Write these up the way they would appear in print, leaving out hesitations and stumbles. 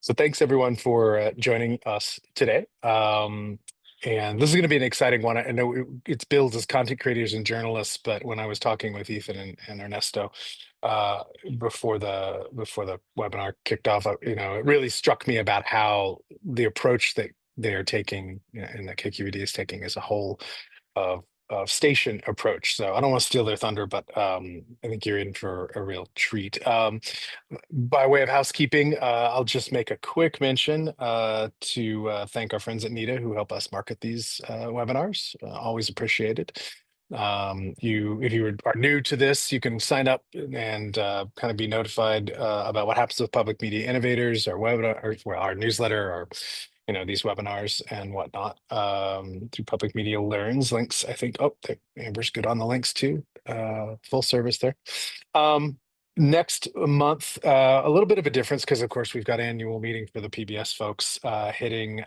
So thanks everyone for joining us today. And this is going to be an exciting one. I know it's billed as content creators and journalists, but when I was talking with Ethan and Ernesto uh, before the webinar kicked off, it really struck me about how the approach that they are taking and that KQED is taking as a whole of station approach. So I don't want to steal their thunder, but I think you're in for a real treat. By way of housekeeping, I'll just make a quick mention to thank our friends at NITA who help us market these webinars. Always appreciated. If you are new to this, you can sign up and kind of be notified about what happens with Public Media Innovators, our webinar, or our newsletter, or these webinars and whatnot through Public Media Learns links. I think, Amber's good on the links too. Full service there. Next month, a little bit of a difference because, of course, we've got annual meeting for the PBS folks hitting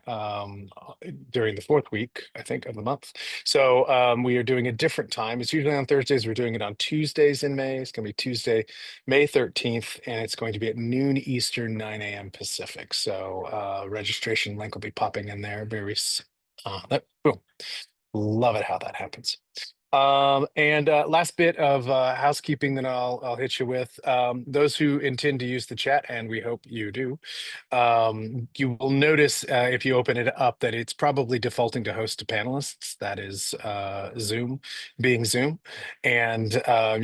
during the fourth week, I think, of the month. So we are doing a different time. It's usually on Thursdays. We're doing it on Tuesdays in May. It's going to be Tuesday, May 13th, and it's going to be at noon Eastern, 9 a.m. Pacific. So registration link will be popping in there boom. Love it how that happens. And last bit of housekeeping that I'll hit you with. Those who intend to use the chat, and we hope you do, you will notice if you open it up that it's probably defaulting to host to panelists. That is Zoom being Zoom. And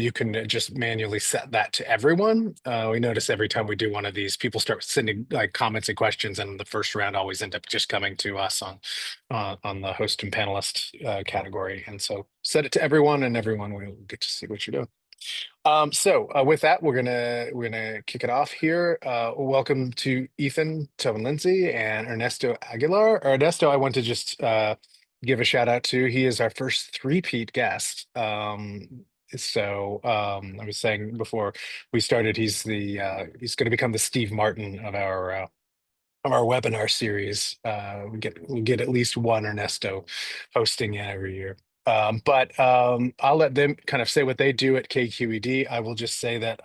you can just manually set that to everyone. We notice every time we do one of these, people start sending like comments and questions, and the first round always end up just coming to us on the host and panelist category. And so set it to everyone, and everyone will get to see what you're doing. So with that, we're gonna kick it off here. Welcome to Ethan, Toven-Lindsey, and Ernesto Aguilar. Ernesto, I want to just give a shout out to. He is our first three-peat guest. I was saying before we started, he's going to become the Steve Martin of our webinar series. We get at least one Ernesto hosting in every year. I'll let them kind of say what they do at KQED. I will just say that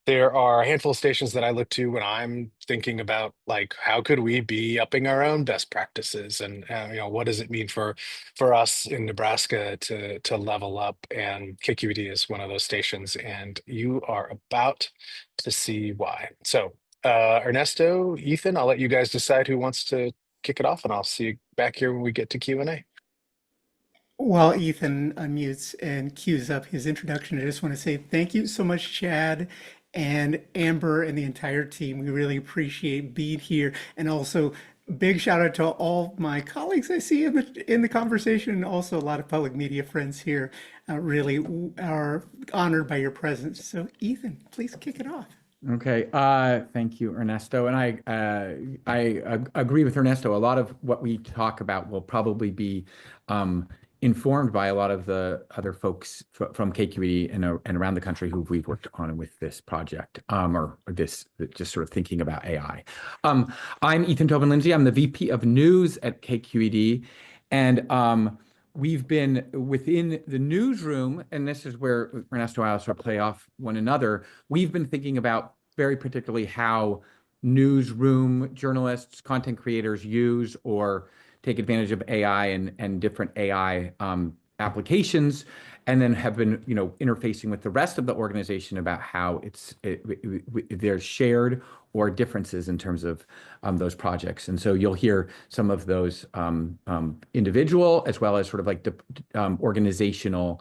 there are a handful of stations that I look to when I'm thinking about like how could we be upping our own best practices, and what does it mean for us in Nebraska to level up. And KQED is one of those stations, and you are about to see why. So Ernesto, Ethan, I'll let you guys decide who wants to kick it off, and I'll see you back here when we get to Q&A. While Ethan unmutes and cues up his introduction, I just want to say thank you so much, Chad and Amber and the entire team. We really appreciate being here. And also, big shout out to all my colleagues I see in the conversation, and also a lot of public media friends here. Really are honored by your presence. So, Ethan, please kick it off. Okay, thank you, Ernesto. And I agree with Ernesto. A lot of what we talk about will probably be informed by a lot of the other folks from KQED and around the country who we've worked on with this project, or this just sort of thinking about AI. I'm Ethan Toven-Lindsey. I'm the VP of News at KQED, and we've been within the newsroom, and this is where Ernesto and I sort of play off one another. We've been thinking about very particularly how newsroom journalists, content creators use or take advantage of AI and different AI applications, and then have been interfacing with the rest of the organization about how there's shared or differences in terms of those projects. And so you'll hear some of those individual as well as sort of like organizational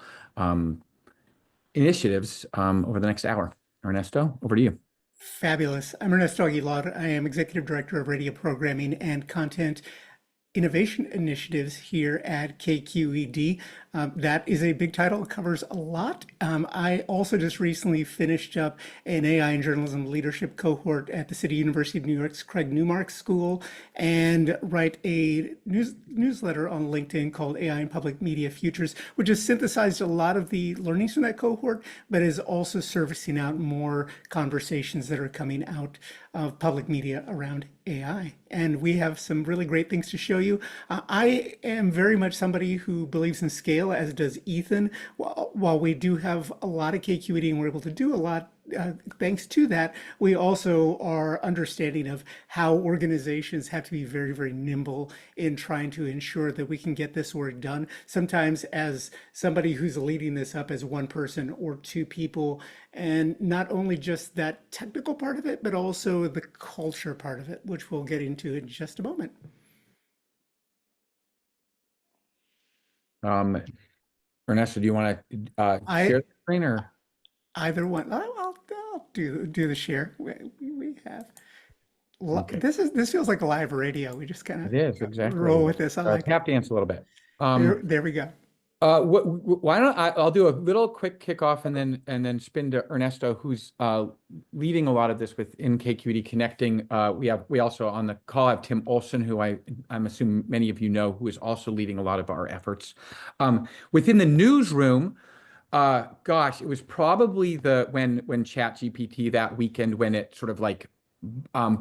initiatives over the next hour. Ernesto, over to you. Fabulous. I'm Ernesto Aguilar. I am Executive Director of Radio Programming and Content Innovation Initiatives here at KQED. That is a big title. It covers a lot. I also just recently finished up an AI and journalism leadership cohort at the City University of New York's Craig Newmark School, and write a newsletter on LinkedIn called AI and Public Media Futures, which has synthesized a lot of the learnings from that cohort, but is also servicing out more conversations that are coming out of public media around AI. And we have some really great things to show you. I am very much somebody who believes in scale, as does Ethan. While we do have a lot of KQED and we're able to do a lot thanks to that, we also are understanding of how organizations have to be very, very nimble in trying to ensure that we can get this work done. Sometimes as somebody who's leading this up as one person or two people, and not only just that technical part of it, but also the culture part of it, which we'll get into in just a moment. Ernesto, do you want to I share the screen or? Either one. I'll do the share. We have Okay. this feels like a live radio. We just kind It is of exactly. roll with this. I like it. Tap dance a little bit. There we go. Why don't I'll do a little quick kickoff and then spin to Ernesto, who's leading a lot of this within KQED Connecting. We also on the call have Tim Olson, who I'm assuming many of you know, who is also leading a lot of our efforts. Within the newsroom, gosh, it was probably when ChatGPT that weekend when it sort of like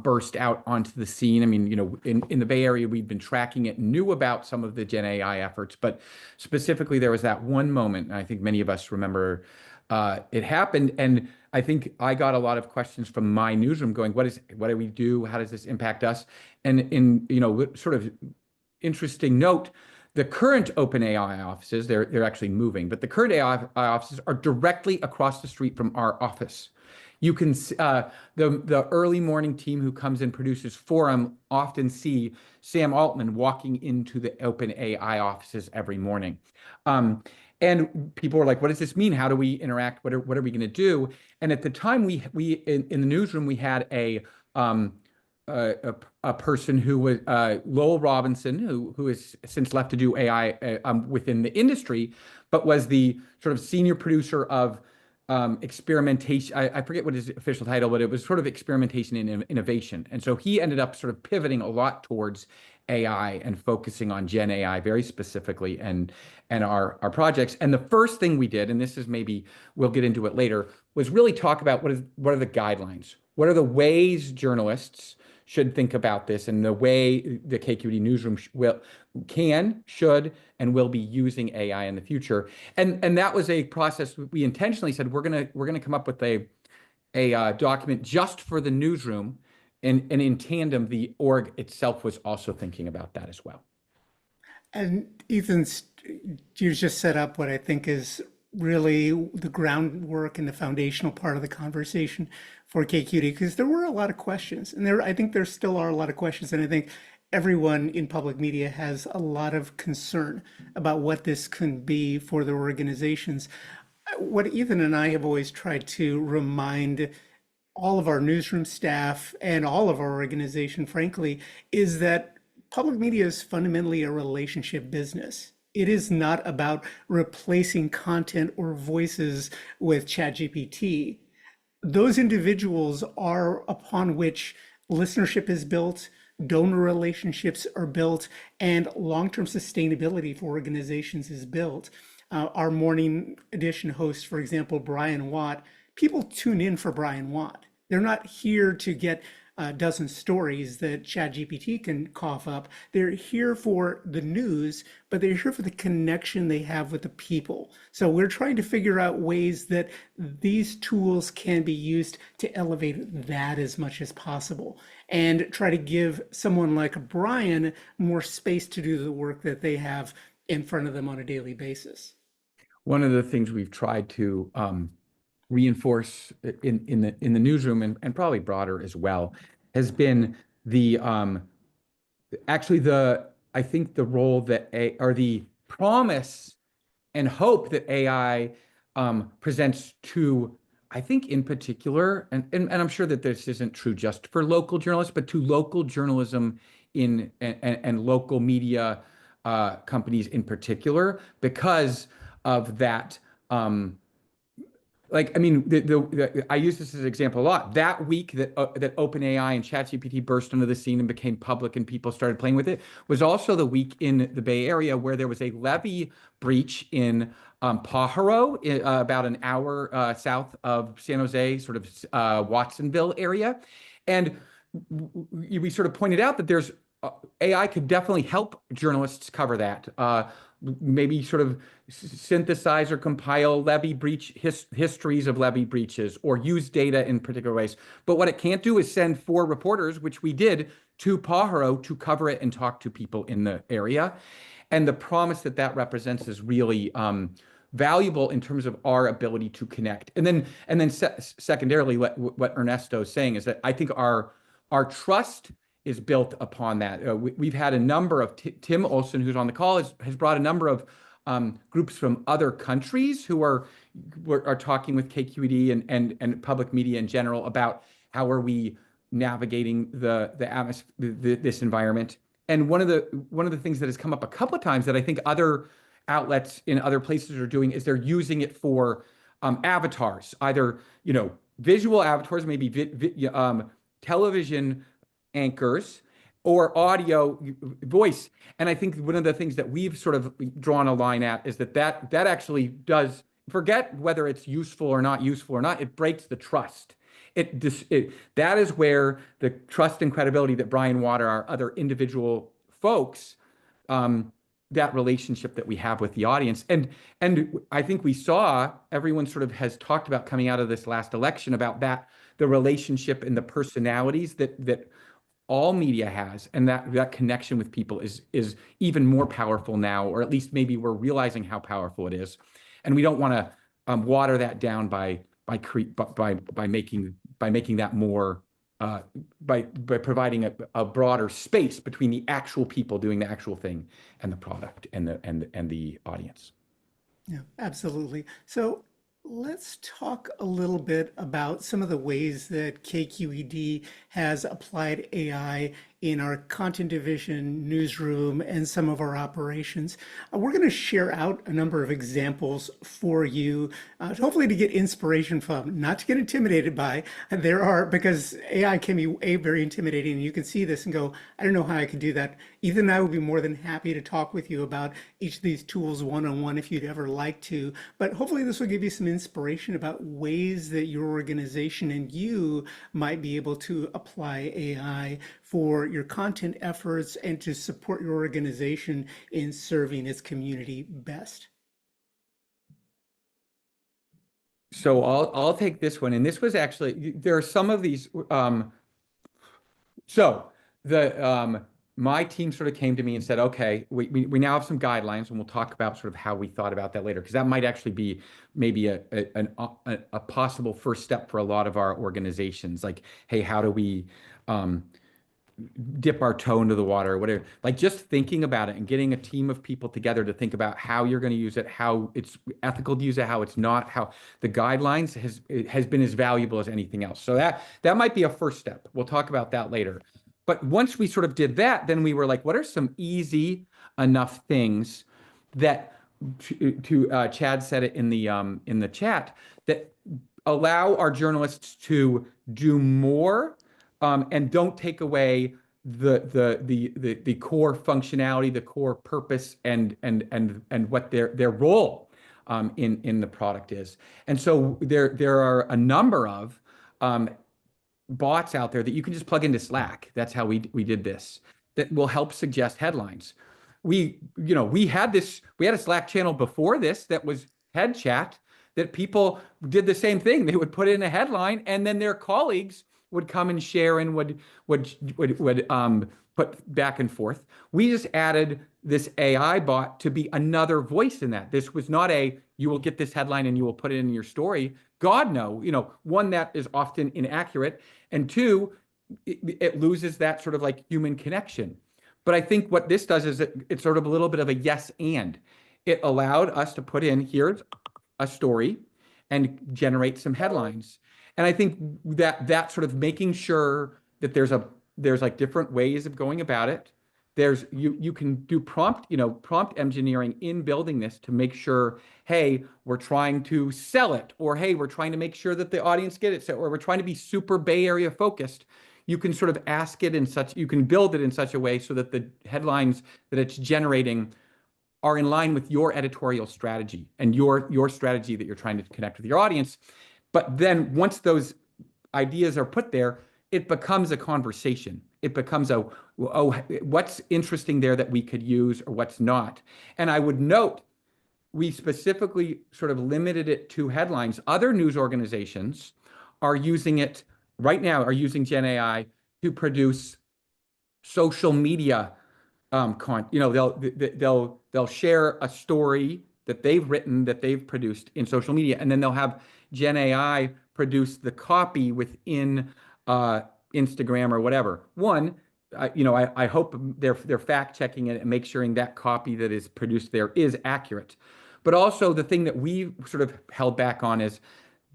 burst out onto the scene. I mean, in the Bay Area, we've been tracking it, knew about some of the Gen AI efforts, but specifically there was that one moment, and I think many of us remember it happened. And I think I got a lot of questions from my newsroom going, what do we do? How does this impact us? And in, sort of interesting note, the current OpenAI offices, they're actually moving, but the current AI offices are directly across the street from our office. You can the early morning team who comes and produces Forum often see Sam Altman walking into the OpenAI offices every morning. And people were like, what does this mean? How do we interact? What are we going to do? And at the time we in the newsroom, we had a person who was Lowell Robinson, who has since left to do AI within the industry, but was the sort of senior producer of experimentation. I forget what his official title, but it was sort of experimentation and innovation. And so he ended up sort of pivoting a lot towards AI and focusing on Gen AI very specifically and our projects. And the first thing we did, and this is maybe we'll get into it later, was really talk about what are the guidelines? What are the ways journalists should think about this and the way the KQED newsroom should, and will be using AI in the future. And that was a process we intentionally said we're gonna come up with a document just for the newsroom, and in tandem the org itself was also thinking about that as well. And you just set up what I think is really the groundwork and the foundational part of the conversation for KQED, because there were a lot of questions, and I think there still are a lot of questions, and I think everyone in public media has a lot of concern about what this can be for their organizations. What Ethan and I have always tried to remind all of our newsroom staff and all of our organization, frankly, is that public media is fundamentally a relationship business. It is not about replacing content or voices with ChatGPT. Those individuals are upon which listenership is built, donor relationships are built, and long-term sustainability for organizations is built. Our morning edition host, for example, Brian Watt, people tune in for Brian Watt. They're not here to get a dozen stories that ChatGPT can cough up. They're here for the news, but they're here for the connection they have with the people. So we're trying to figure out ways that these tools can be used to elevate that as much as possible and try to give someone like Brian more space to do the work that they have in front of them on a daily basis. One of the things we've tried to reinforce in the newsroom and probably broader as well has been the I think the role that or the promise and hope that AI presents to, I think in particular, and I'm sure that this isn't true just for local journalists, but to local journalism and local media companies in particular, because of that. I mean, I use this as an example a lot. That week that OpenAI and ChatGPT burst onto the scene and became public and people started playing with it was also the week in the Bay Area where there was a levee breach in Pajaro, about an hour south of San Jose, sort of Watsonville area. And we sort of pointed out that there's AI could definitely help journalists cover that. Maybe sort of synthesize or compile levee breach histories of levee breaches, or use data in particular ways. But what it can't do is send 4 reporters, which we did, to Pajaro to cover it and talk to people in the area. And the promise that that represents is really valuable in terms of our ability to connect. And then secondarily, what Ernesto is saying is that I think our trust is built upon that. We've had a number of Tim Olson, who's on the call, has brought a number of groups from other countries who are talking with KQED and public media in general about how are we navigating the atmosphere, this environment. And one of the things that has come up a couple of times that I think other outlets in other places are doing is they're using it for avatars, either visual avatars, maybe television anchors, or audio voice. And I think one of the things that we've sort of drawn a line at is that actually does, forget whether it's useful or not, it breaks the trust. That is where the trust and credibility that Brian Water, our other individual folks, that relationship that we have with the audience. And I think we saw, everyone sort of has talked about coming out of this last election about that, the relationship and the personalities that all media has, and that connection with people is even more powerful now, or at least maybe we're realizing how powerful it is. And we don't want to water that down by making that more by providing a broader space between the actual people doing the actual thing and the product and the audience. Yeah, absolutely. So let's talk a little bit about some of the ways that KQED has applied AI in our content division, newsroom, and some of our operations. We're going to share out a number of examples for you, hopefully to get inspiration from, not to get intimidated by. Because AI can be very intimidating, and you can see this and go, I don't know how I could do that. Ethan and I would be more than happy to talk with you about each of these tools one-on-one if you'd ever like to. But hopefully this will give you some inspiration about ways that your organization and you might be able to apply AI for your content efforts and to support your organization in serving its community best. So I'll take this one, and this was actually, there are some of these. My team sort of came to me and said, okay, we now have some guidelines, and we'll talk about sort of how we thought about that later, because that might actually be maybe a possible first step for a lot of our organizations. Like, hey, how do we dip our toe into the water, or whatever? Like, just thinking about it and getting a team of people together to think about how you're going to use it, how it's ethical to use it, how it's not, how the guidelines has been as valuable as anything else. So that might be a first step. We'll talk about that later. But once we sort of did that, then we were like, what are some easy enough things that, Chad said it in the chat, that allow our journalists to do more and don't take away the core functionality, the core purpose, and what their role in the product is. And so there are a number of bots out there that you can just plug into Slack. That's how we did this. That will help suggest headlines. We had a Slack channel before this that was head chat, that people did the same thing. They would put in a headline, and then their colleagues would come and share and would put back and forth. We just added this AI bot to be another voice in that. This was not you will get this headline and you will put it in your story. God, no. One, that is often inaccurate, and two, it loses that sort of like human connection. But I think what this does is it's sort of a little bit of a yes and. It allowed us to put in, here's a story, and generate some headlines. And I think that sort of making sure that there's like different ways of going about it. You can do prompt engineering in building this to make sure, hey, we're trying to sell it, or hey, we're trying to make sure that the audience get it, or we're trying to be super Bay Area focused. You can sort of ask it you can build it in such a way so that the headlines that it's generating are in line with your editorial strategy and your strategy that you're trying to connect with your audience. But then once those ideas are put there, it becomes a conversation. it becomes a, oh, what's interesting there that we could use or what's not. And I would note, we specifically sort of limited it to headlines. Other news organizations are using it right now, are using Gen AI to produce social media they'll share a story that they've written, that they've produced in social media, and then they'll have Gen AI produce the copy within Instagram or whatever. I hope they're fact checking it and make sure that copy that is produced there is accurate. But also the thing that we sort of held back on is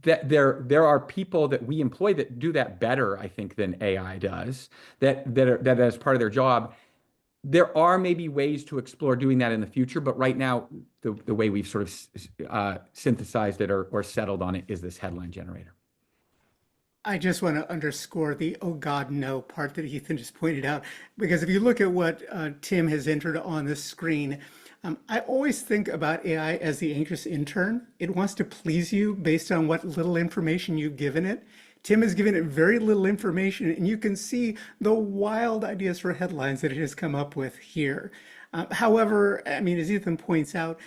that there are people that we employ that do that better, I think, than AI does, that as part of their job. There are maybe ways to explore doing that in the future, but right now, the way we've sort of synthesized it or settled on it is this headline generator. I just want to underscore the "oh God, no" part that Ethan just pointed out, because if you look at what Tim has entered on the screen, I always think about AI as the anxious intern. It wants to please you based on what little information you've given it. Tim has given it very little information, and you can see the wild ideas for headlines that it has come up with here. However, I mean, as Ethan points out,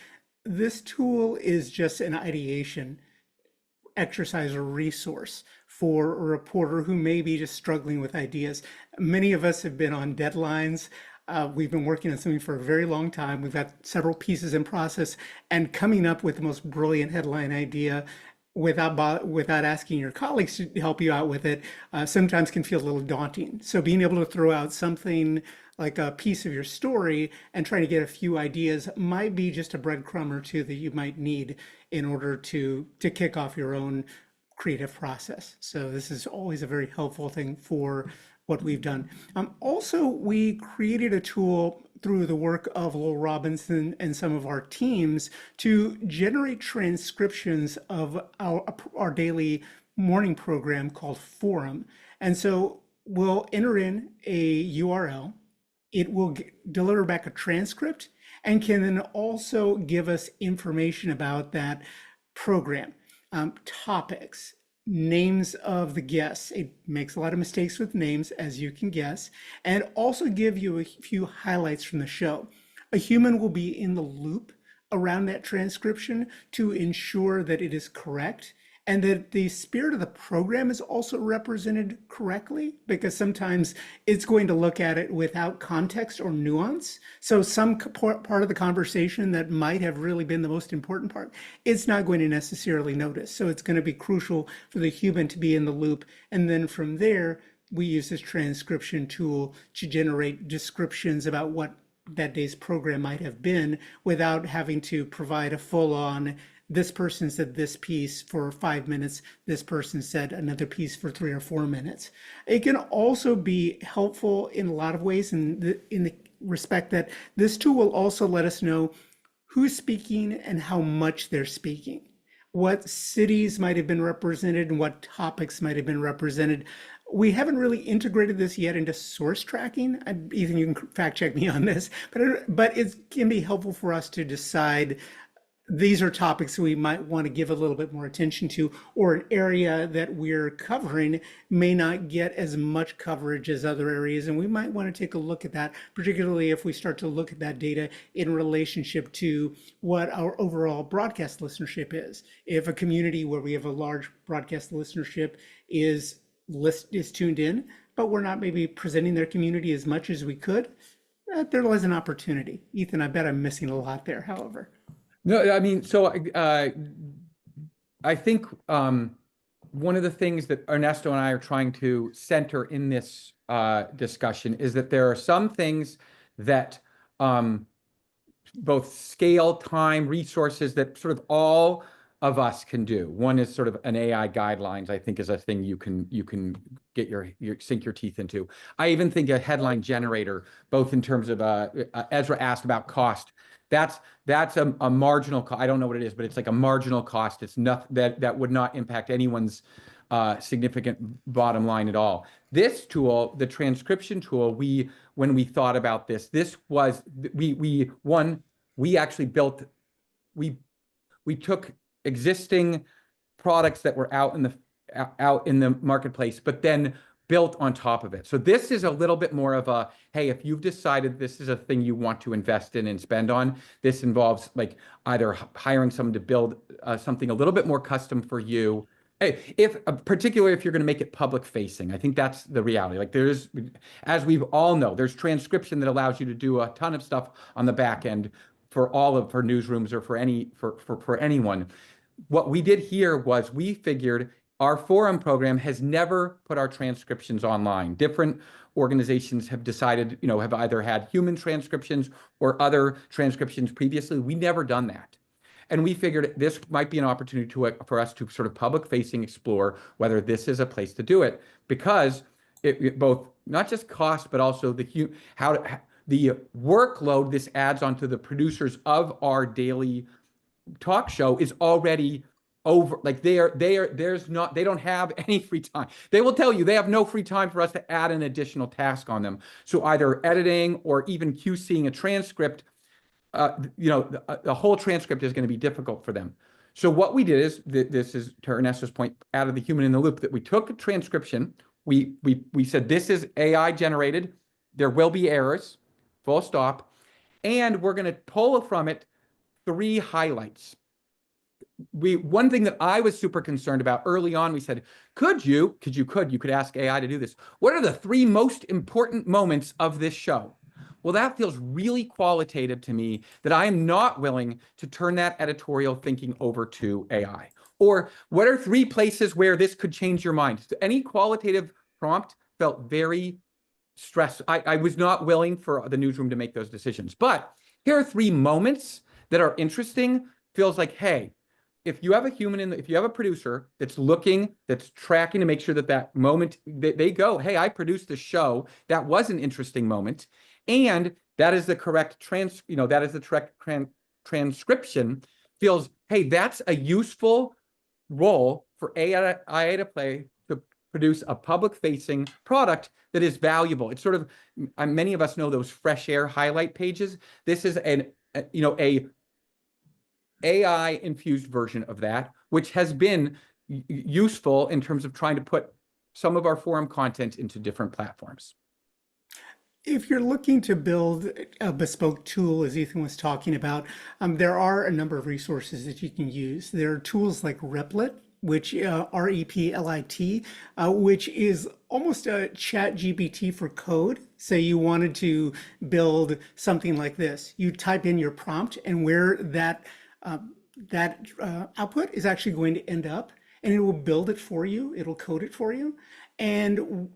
this tool is just an ideation exercise or resource for a reporter who may be just struggling with ideas. Many of us have been on deadlines. We've been working on something for a very long time. We've got several pieces in process, and coming up with the most brilliant headline idea without asking your colleagues to help you out with it sometimes can feel a little daunting. So being able to throw out something like a piece of your story and trying to get a few ideas might be just a breadcrumb or two that you might need in order to kick off your own creative process. So this is always a very helpful thing for what we've done. Also, we created a tool through the work of Lowell Robinson and some of our teams to generate transcriptions of our daily morning program called Forum. And so we'll enter in a URL, it will deliver back a transcript, and can then also give us information about that program, topics, names of the guests. It makes a lot of mistakes with names, as you can guess, and also give you a few highlights from the show. A human will be in the loop around that transcription to ensure that it is correct and that the spirit of the program is also represented correctly, because sometimes it's going to look at it without context or nuance. So some part of the conversation that might have really been the most important part, it's not going to necessarily notice. So it's going to be crucial for the human to be in the loop. And then from there, we use this transcription tool to generate descriptions about what that day's program might have been without having to provide a full-on, this person said this piece for 5 minutes, this person said another piece for 3 or 4 minutes. It can also be helpful in a lot of ways in the respect that this tool will also let us know who's speaking and how much they're speaking, what cities might have been represented and what topics might have been represented. We haven't really integrated this yet into source tracking. Ethan, you can fact check me on this, but it can be helpful for us to decide these are topics we might want to give a little bit more attention to, or an area that we're covering may not get as much coverage as other areas. And we might want to take a look at that, particularly if we start to look at that data in relationship to what our overall broadcast listenership is. If a community where we have a large broadcast listenership is tuned in, but we're not maybe presenting their community as much as we could, there lies an opportunity. Ethan, I bet I'm missing a lot there, however. No, I mean, so I think one of the things that Ernesto and I are trying to center in this discussion is that there are some things that both scale, time, resources that sort of all of us can do. One is sort of an AI guidelines, I think, is a thing you can get sink your teeth into. I even think a headline generator, both in terms of Ezra asked about cost. That's a marginal cost. I don't know what it is, but it's like a marginal cost. It's not that would not impact anyone's significant bottom line at all. This tool, the transcription tool, when we thought about this was we actually built, we took existing products that were out in the marketplace, but then built on top of it. So this is a little bit more of a, hey, if you've decided this is a thing you want to invest in and spend on, this involves like either hiring someone to build something a little bit more custom for you. Hey, particularly if you're going to make it public facing, I think that's the reality. Like there's, as we all know, there's transcription that allows you to do a ton of stuff on the back end for newsrooms or for anyone. What we did here was we figured our forum program has never put our transcriptions online. Different organizations have decided, have either had human transcriptions or other transcriptions previously. We never done that. And we figured this might be an opportunity for us to sort of public facing explore whether this is a place to do it, because it both not just cost, but also the workload this adds onto the producers of our daily talk show is already over. Like they don't have any free time. They will tell you they have no free time for us to add an additional task on them. So either editing or even QCing a transcript, the whole transcript is going to be difficult for them. So what we did is, this is to Ernesto's point, out of the human in the loop, that we took a transcription. We said, this is AI generated. There will be errors, full stop. And we're going to pull from it 3 highlights. One thing that I was super concerned about early on, we said, you could ask AI to do this. What are the 3 most important moments of this show? Well, that feels really qualitative to me, that I am not willing to turn that editorial thinking over to AI. Or what are 3 places where this could change your mind? So any qualitative prompt felt very stressed. I was not willing for the newsroom to make those decisions. But here are 3 moments that are interesting. Feels like, hey, if you have a producer that's tracking to make sure that moment, they go, hey, I produced the show. That was an interesting moment. And that is the correct transcription, feels, hey, that's a useful role for AI to play to produce a public-facing product that is valuable. It's sort of, many of us know those fresh air highlight pages. This is a AI-infused version of that, which has been useful in terms of trying to put some of our forum content into different platforms. If you're looking to build a bespoke tool, as Ethan was talking about, there are a number of resources that you can use. There are tools like Replit, which REPLIT, which is almost a chat GPT for code. Say you wanted to build something like this. You type in your prompt and where that output is actually going to end up, and it will build it for you. It'll code it for you. And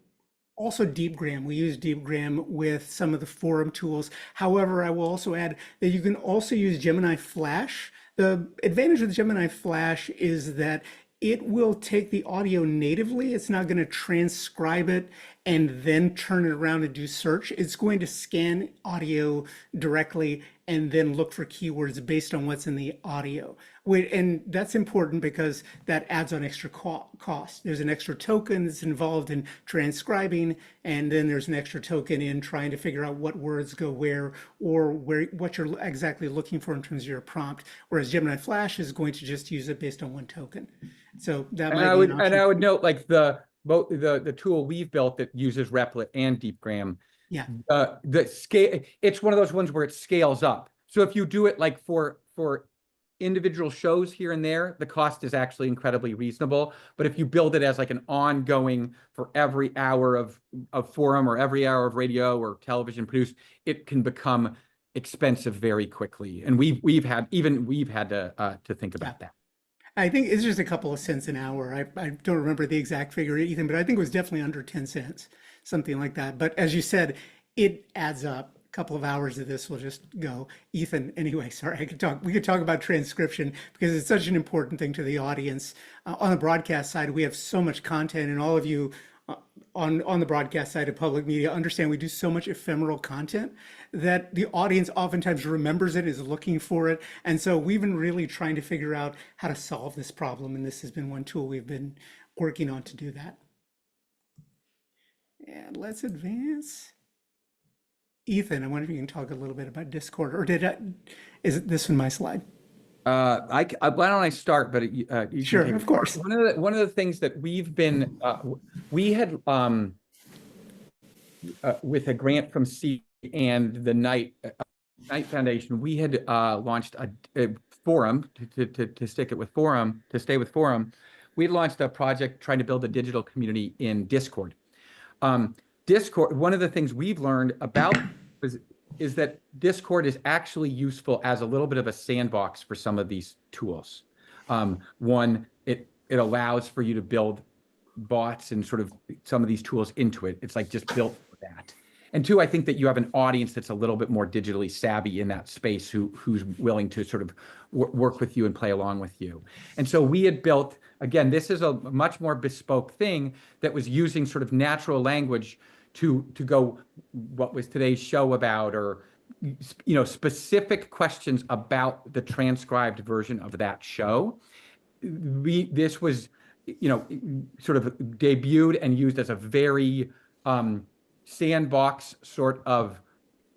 also DeepGram. We use DeepGram with some of the forum tools. However, I will also add that you can also use Gemini Flash. The advantage of the Gemini Flash is that it will take the audio natively. It's not going to transcribe it and then turn it around and do search. It's going to scan audio directly and then look for keywords based on what's in the audio. And that's important because that adds on extra cost. There's an extra token that's involved in transcribing, and then there's an extra token in trying to figure out what words go where, or what you're exactly looking for in terms of your prompt. Whereas Gemini Flash is going to just use it based on 1 token. So that might be an option. And I would note, like both the tool we've built that uses Replit and DeepGram. Yeah. The scale, it's one of those ones where it scales up. So if you do it like for individual shows here and there, the cost is actually incredibly reasonable. But if you build it as like an ongoing for every hour of forum or every hour of radio or television produced, it can become expensive very quickly. And we've had to think about that. I think it's just a couple of cents an hour. I don't remember the exact figure, Ethan, but I think it was definitely under 10 cents, something like that. But as you said, it adds up. A couple of hours of this will just go. Ethan, anyway, sorry, we could talk about transcription because it's such an important thing to the audience. On the broadcast side, we have so much content, and all of you on the broadcast side of public media understand we do so much ephemeral content that the audience oftentimes remembers it, is looking for it. And so we've been really trying to figure out how to solve this problem. And this has been one tool we've been working on to do that. And let's advance. Ethan, I wonder if you can talk a little bit about Discord, or is this one my slide? Why don't I start? But you sure, of course. One of the things that we've been, we had with a grant from C and the Knight Foundation, we had launched a forum to stick it with forum, to stay with forum. We had launched a project trying to build a digital community in Discord. Discord, one of the things we've learned about is that Discord is actually useful as a little bit of a sandbox for some of these tools. One, it allows for you to build bots and sort of some of these tools into it. It's like just built for that. And two, I think that you have an audience that's a little bit more digitally savvy in that space who's willing to sort of work with you and play along with you. And so we had built, again, this is a much more bespoke thing that was using sort of natural language to go what was today's show about, or specific questions about the transcribed version of that show. This was sort of debuted and used as a very sandbox sort of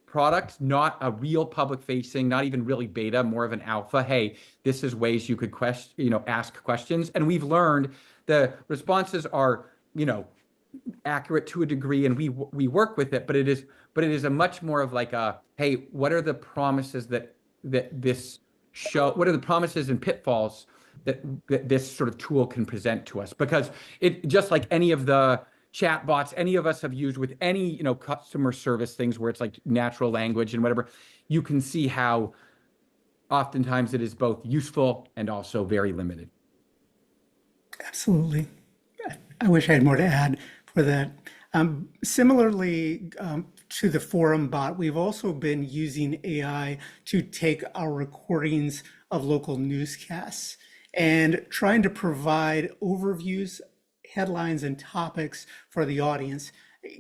product, not a real public facing, not even really beta, more of an alpha. Hey, this is ways you could ask questions. And we've learned the responses are, accurate to a degree, and we work with it, but it is a much more of like a, hey, what are the promises that this show, what are the promises and pitfalls that this sort of tool can present to us? Because it, just like any of the chat bots any of us have used with any customer service things where it's like natural language and whatever, you can see how oftentimes it is both useful and also very limited. Absolutely. I wish I had more to add for that. Similarly, to the forum bot, we've also been using AI to take our recordings of local newscasts and trying to provide overviews, headlines, and topics for the audience.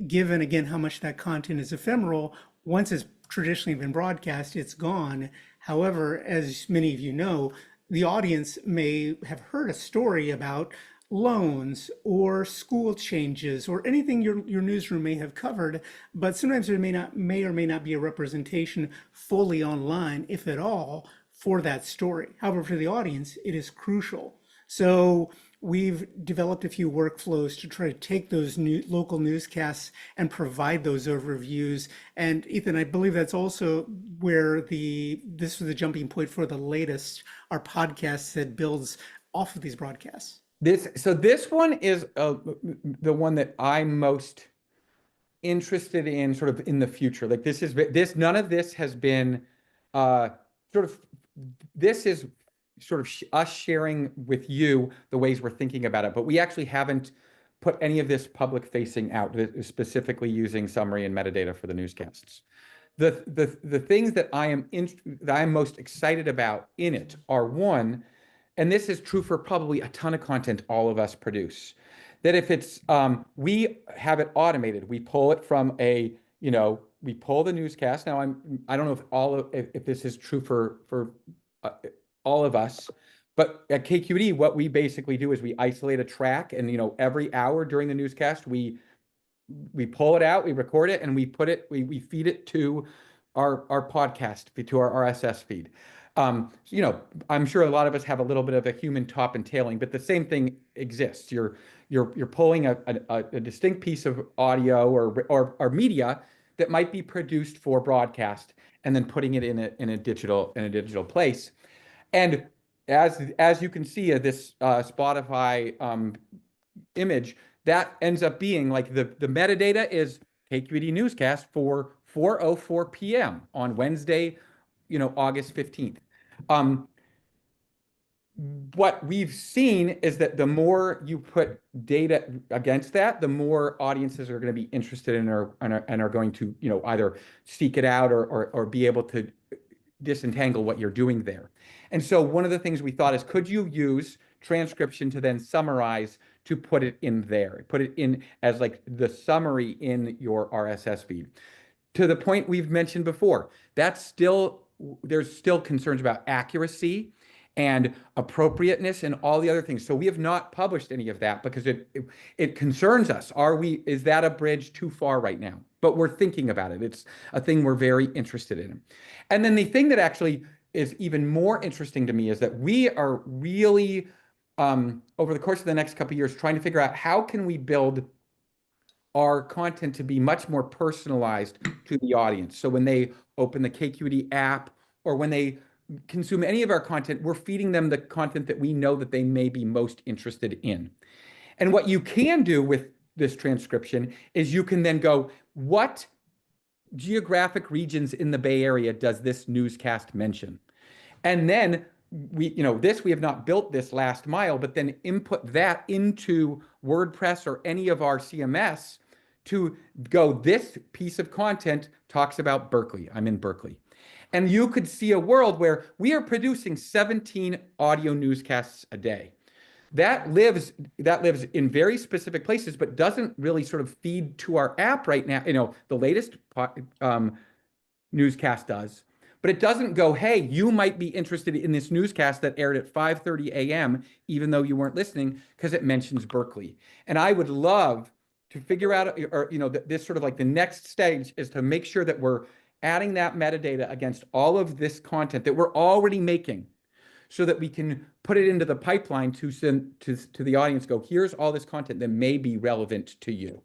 Given, again, how much that content is ephemeral, once it's traditionally been broadcast, it's gone. However, as many of you know, the audience may have heard a story about loans or school changes or anything your newsroom may have covered, but sometimes there may or may not be a representation fully online, if at all, for that story. However, for the audience, it is crucial. So we've developed a few workflows to try to take those local newscasts and provide those overviews. And Ethan, I believe that's also where this was the jumping point for the latest, our podcast that builds off of these broadcasts. This one is the one that I'm most interested in, sort of in the future. Like none of this has been this is sort of us sharing with you the ways we're thinking about it, but we actually haven't put any of this public facing out, specifically using summary and metadata for the newscasts. The things that I am most excited about in it are, one, and this is true for probably a ton of content all of us produce, that if it's, we have it automated, we pull it from we pull the newscast. Now I don't know if this is true for all of us, but at KQED, what we basically do is we isolate a track, and every hour during the newscast, we pull it out, we record it, and we feed it to our podcast, to our RSS feed. I'm sure a lot of us have a little bit of a human top and tailing, but the same thing exists. You're pulling a distinct piece of audio or media that might be produced for broadcast, and then putting it in a digital place. And as you can see, this Spotify image, that ends up being like the metadata is KQED newscast for 4:04 p.m. on Wednesday, August 15th. What we've seen is that the more you put data against that, the more audiences are going to be interested in and are going to either seek it out or be able to disentangle what you're doing there. And so one of the things we thought is, could you use transcription to then summarize, to put it in there, put it in as like the summary in your RSS feed? To the point we've mentioned before, there's still concerns about accuracy and appropriateness and all the other things. So we have not published any of that because it concerns us. Is that a bridge too far right now? But we're thinking about it. It's a thing we're very interested in. And then the thing that actually is even more interesting to me is that we are really, over the course of the next couple of years, trying to figure out how can we build our content to be much more personalized to the audience. So when they open the KQED app or when they consume any of our content, we're feeding them the content that we know that they may be most interested in. And what you can do with this transcription is you can then go, what geographic regions in the Bay Area does this newscast mention? And then we have not built this last mile, but then input that into WordPress or any of our CMS to go, this piece of content talks about Berkeley. I'm in Berkeley. And you could see a world where we are producing 17 audio newscasts a day. That lives in very specific places, but doesn't really sort of feed to our app right now. The latest newscast does, but it doesn't go, hey, you might be interested in this newscast that aired at 5:30 a.m., even though you weren't listening, because it mentions Berkeley. And I would love to figure out, this sort of like the next stage is to make sure that we're adding that metadata against all of this content that we're already making, so that we can put it into the pipeline to send to the audience, go, here's all this content that may be relevant to you.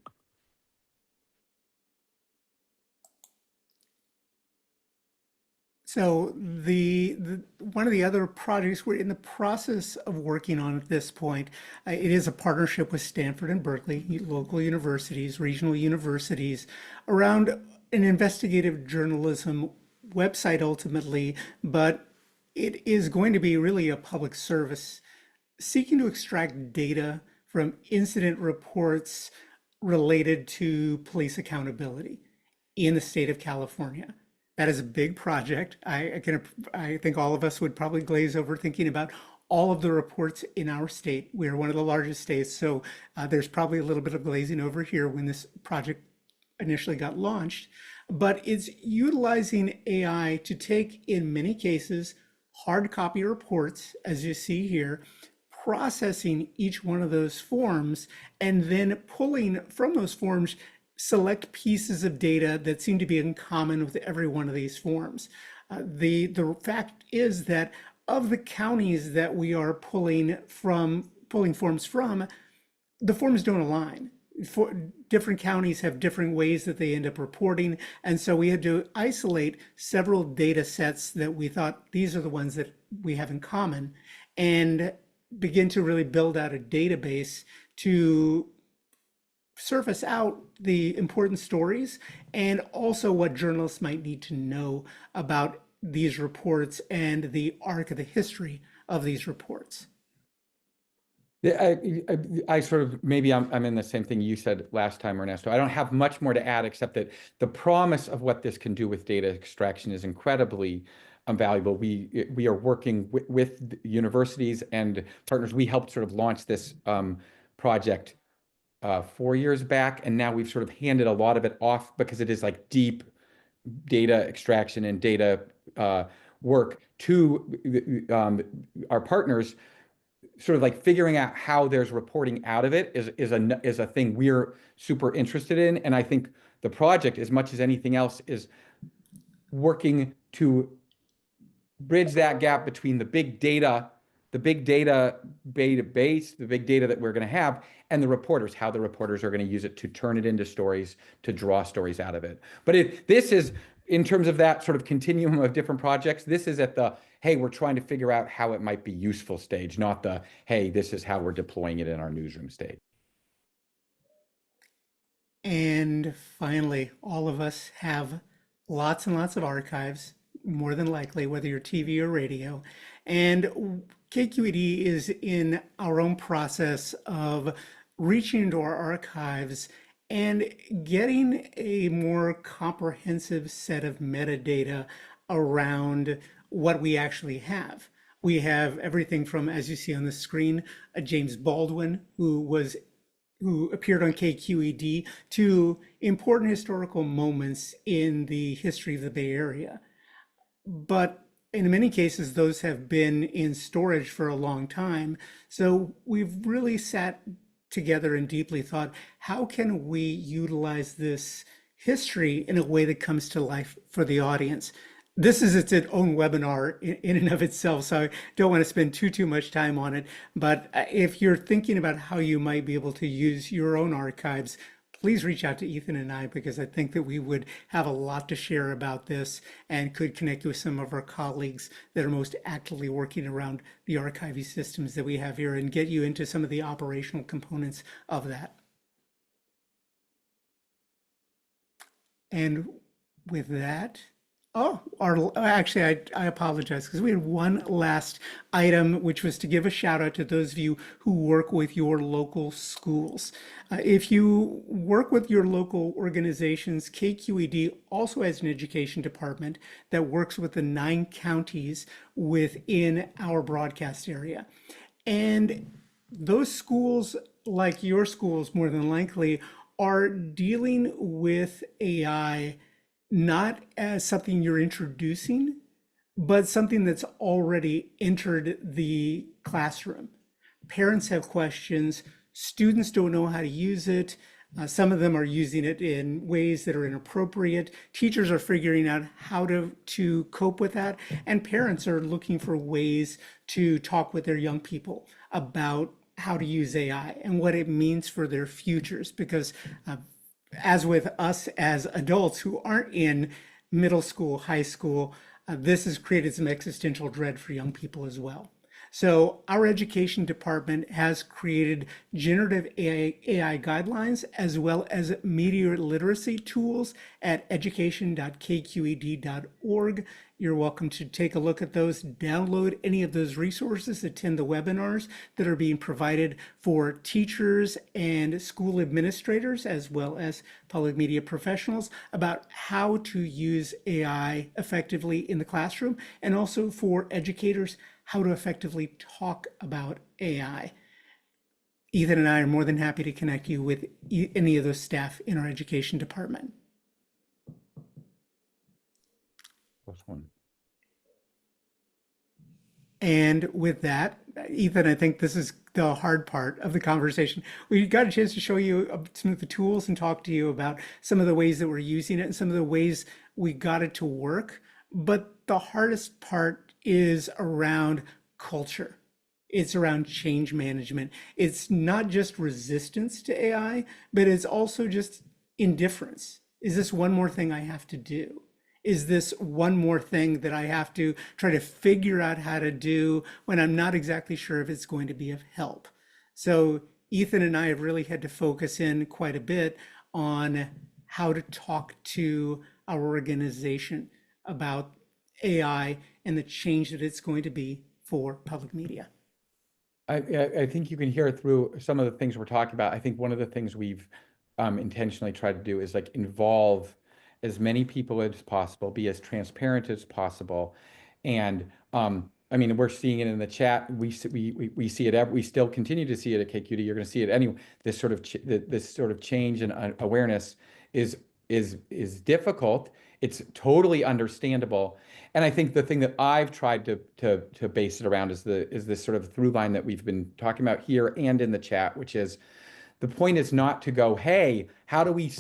So one of the other projects we're in the process of working on at this point, it is a partnership with Stanford and Berkeley, local universities, regional universities, around an investigative journalism website ultimately, but it is going to be really a public service seeking to extract data from incident reports related to police accountability in the state of California. That is a big project. I think all of us would probably glaze over thinking about all of the reports in our state. We are one of the largest states, so there's probably a little bit of glazing over here when this project initially got launched. But it's utilizing AI to take, in many cases, hard copy reports, as you see here, processing each one of those forms, and then pulling from those forms select pieces of data that seem to be in common with every one of these forms. The fact is that of the counties that we are pulling forms from, the forms don't align. Different counties have different ways that they end up reporting, and so we had to isolate several data sets that we thought these are the ones that we have in common, and begin to really build out a database to surface out the important stories and also what journalists might need to know about these reports and the arc of the history of these reports. I sort of, maybe I'm in the same thing you said last time, Ernesto. I don't have much more to add except that the promise of what this can do with data extraction is incredibly valuable. We are working with universities and partners. We helped sort of launch this project 4 years back, and now we've sort of handed a lot of it off because it is like deep data extraction and data work to our partners. Sort of like figuring out how there's reporting out of it is a thing we're super interested in, and I think the project, as much as anything else, is working to bridge that gap between the big data database, the big data that we're going to have, and the reporters, how the reporters are going to use it to turn it into stories, to draw stories out of it. But this is, in terms of that sort of continuum of different projects, this is at the, hey, we're trying to figure out how it might be useful stage, not the, hey, this is how we're deploying it in our newsroom stage. And finally, all of us have lots and lots of archives, more than likely, whether you're TV or radio. And KQED is in our own process of reaching into our archives and getting a more comprehensive set of metadata around what we actually have. We have everything from, as you see on the screen, a James Baldwin, who appeared on KQED, to important historical moments in the history of the Bay Area. But in many cases, those have been in storage for a long time. So we've really sat together and deeply thought, how can we utilize this history in a way that comes to life for the audience? This is its own webinar in and of itself, so I don't want to spend too much time on it. But if you're thinking about how you might be able to use your own archives, please reach out to Ethan and I, because I think that we would have a lot to share about this and could connect you with some of our colleagues that are most actively working around the archiving systems that we have here and get you into some of the operational components of that. And with that, actually, I apologize, because we had one last item, which was to give a shout out to those of you who work with your local schools. If you work with your local organizations, KQED also has an education department that works with the 9 counties within our broadcast area. And those schools, like your schools more than likely, are dealing with AI not as something you're introducing, but something that's already entered the classroom. Parents have questions, students don't know how to use it. Some of them are using it in ways that are inappropriate. Teachers are figuring out how to cope with that. And parents are looking for ways to talk with their young people about how to use AI and what it means for their futures. Because as with us as adults who aren't in middle school, high school, this has created some existential dread for young people as well. So our education department has created generative AI guidelines as well as media literacy tools at education.kqed.org. You're welcome to take a look at those, download any of those resources, attend the webinars that are being provided for teachers and school administrators, as well as public media professionals, about how to use AI effectively in the classroom, and also for educators, how to effectively talk about AI. Ethan and I are more than happy to connect you with any of those staff in our education department. One. And with that, Ethan, I think this is the hard part of the conversation. We got a chance to show you some of the tools and talk to you about some of the ways that we're using it and some of the ways we got it to work. But the hardest part is around culture. It's around change management. It's not just resistance to AI, but it's also just indifference. Is this one more thing I have to do? Is this one more thing that I have to try to figure out how to do when I'm not exactly sure if it's going to be of help? So Ethan and I have really had to focus in quite a bit on how to talk to our organization about AI and the change that it's going to be for public media. I think you can hear it through some of the things we're talking about. I think one of the things we've intentionally tried to do is like involve as many people as possible, be as transparent as possible. And I mean, we're seeing it in the chat. We see it. We still continue to see it at KQED. You're going to see it anyway. This sort of change and awareness is difficult. It's totally understandable. And I think the thing that I've tried to base it around is this sort of through line that we've been talking about here and in the chat, which is the point is not to go, hey, how do we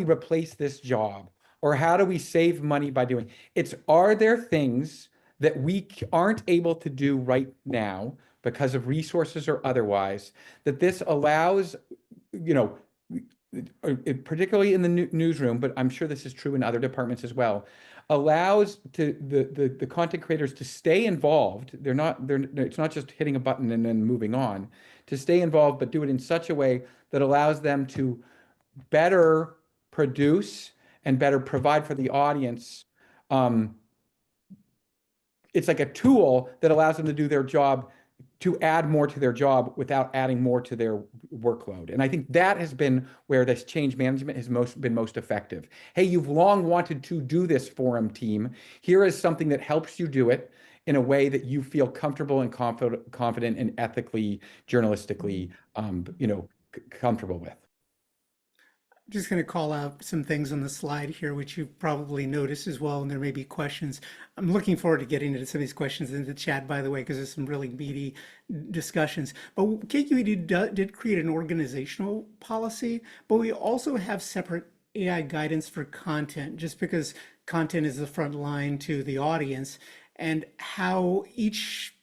replace this job? Or how do we save money by doing? It's, are there things that we aren't able to do right now because of resources or otherwise, that this allows, you know, particularly in the newsroom, but I'm sure this is true in other departments as well, allows the content creators to stay involved. It's not just hitting a button and then moving on, to stay involved, but do it in such a way that allows them to better produce and better provide for the audience. It's like a tool that allows them to do their job, to add more to their job without adding more to their workload. And I think that has been where this change management has been most effective. Hey, you've long wanted to do this forum team. Here is something that helps you do it in a way that you feel comfortable and confident and ethically, journalistically, comfortable with. I'm just going to call out some things on the slide here, which you probably noticed as well, and there may be questions. I'm looking forward to getting into some of these questions in the chat, by the way, because there's some really meaty discussions. But KQED did create an organizational policy, but we also have separate AI guidance for content, just because content is the front line to the audience, and how each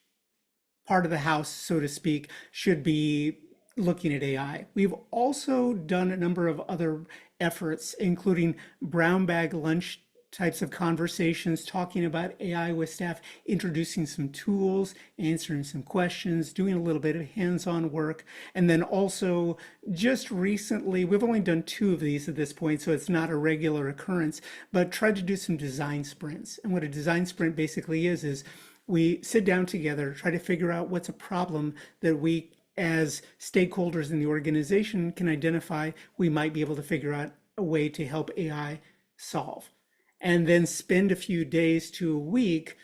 part of the house, so to speak, should be looking at AI. We've also done a number of other efforts, including brown bag lunch types of conversations, talking about AI with staff, introducing some tools, answering some questions, doing a little bit of hands-on work. And then also just recently, we've only done 2 of these at this point, so it's not a regular occurrence, but tried to do some design sprints. And what a design sprint basically is we sit down together, try to figure out what's a problem that we as stakeholders in the organization can identify we might be able to figure out a way to help AI solve. And then spend a few days to a week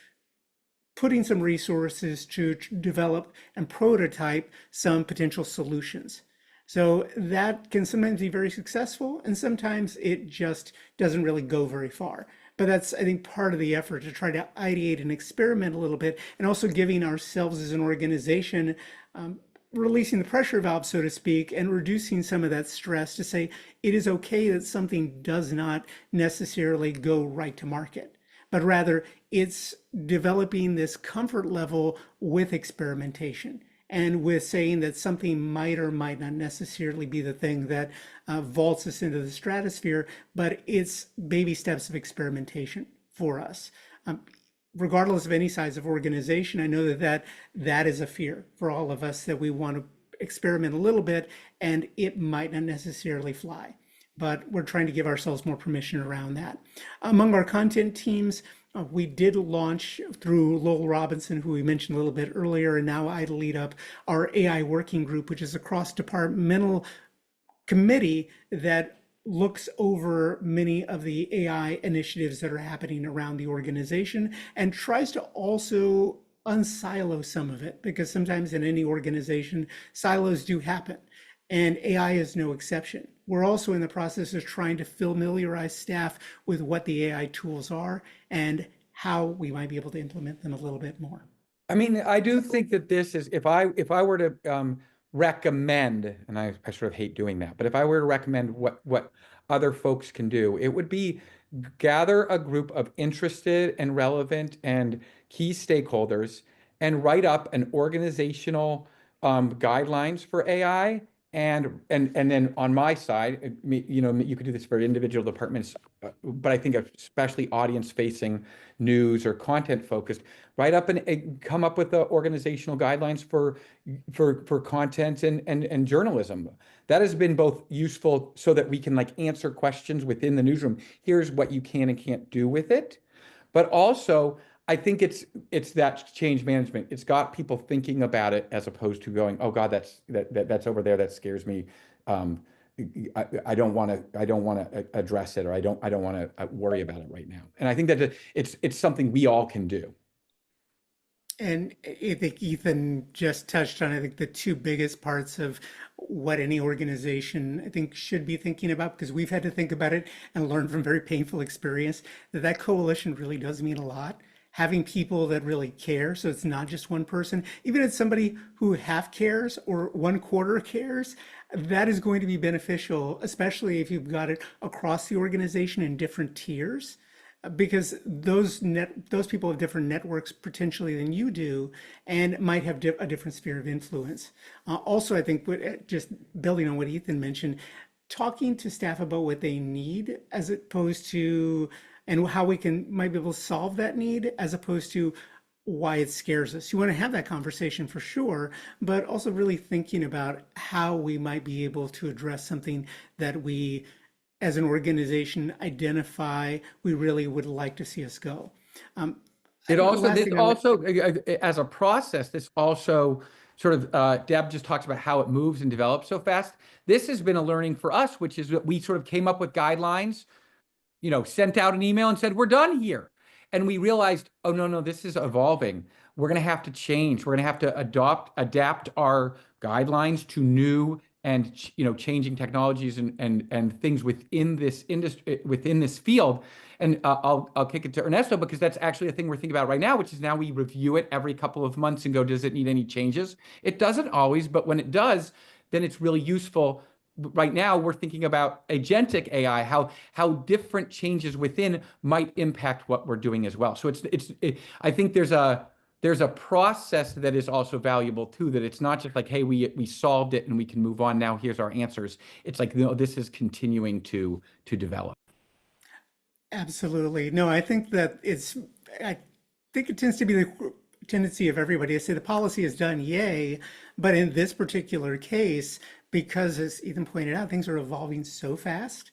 putting some resources to develop and prototype some potential solutions. So that can sometimes be very successful, and sometimes it just doesn't really go very far. But that's, I think, part of the effort to try to ideate and experiment a little bit, and also giving ourselves as an organization releasing the pressure valve, so to speak, and reducing some of that stress to say it is okay that something does not necessarily go right to market, but rather it's developing this comfort level with experimentation and with saying that something might or might not necessarily be the thing that vaults us into the stratosphere, but it's baby steps of experimentation for us. Regardless of any size of organization, I know that is a fear for all of us, that we want to experiment a little bit and it might not necessarily fly. But we're trying to give ourselves more permission around that. Among our content teams, we did launch through Lowell Robinson, who we mentioned a little bit earlier, and now I lead up our AI working group, which is a cross-departmental committee that looks over many of the AI initiatives that are happening around the organization and tries to also unsilo some of it, because sometimes in any organization, silos do happen, and AI is no exception. We're also in the process of trying to familiarize staff with what the AI tools are and how we might be able to implement them a little bit more. I mean, I do think that this is, if I were to recommend, and I sort of hate doing that, but if I were to recommend what other folks can do, it would be gather a group of interested and relevant and key stakeholders and write up an organizational guidelines for AI. And then on my side, you could do this for individual departments, but I think especially audience-facing news or content-focused, write up and come up with the organizational guidelines for content and journalism. That has been both useful so that we can answer questions within the newsroom. Here's what you can and can't do with it, but also I think it's that change management. It's got people thinking about it as opposed to going, oh God, that's over there. That scares me. I don't want to address it, or I don't want to worry about it right now. And I think that it's something we all can do. And I think Ethan just touched on, I think, the 2 biggest parts of what any organization, I think, should be thinking about, because we've had to think about it and learn from very painful experience that coalition really does mean a lot. Having people that really care, so it's not just one person, even if it's somebody who half cares or 1/4 cares, that is going to be beneficial, especially if you've got it across the organization in different tiers, because those people have different networks potentially than you do, and might have a different sphere of influence. Also, I think just building on what Ethan mentioned, talking to staff about what they need as opposed to, and how we might be able to solve that need, as opposed to why it scares us. You want to have that conversation for sure, but also really thinking about how we might be able to address something that we, as an organization, identify we really would like to see us go. It also, as a process, this also sort of, Deb just talks about how it moves and develops so fast. This has been a learning for us, which is that we sort of came up with guidelines, sent out an email and said, we're done here. And we realized, oh, no, this is evolving. We're going to have to change. We're going to have to adapt our guidelines to new and changing technologies and things within this industry, within this field. And I'll kick it to Ernesto, because that's actually a thing we're thinking about right now, which is now we review it every couple of months and go, does it need any changes? It doesn't always, but when it does, then it's really useful. Right now, we're thinking about agentic AI, how different changes within might impact what we're doing as well. So I think there's there's a process that is also valuable too, that it's not just like, hey, we solved it and we can move on now, here's our answers. It's like, no, this is continuing to develop. Absolutely. No, I think it tends to be the tendency of everybody to say the policy is done, yay. But in this particular case, because as Ethan pointed out, things are evolving so fast,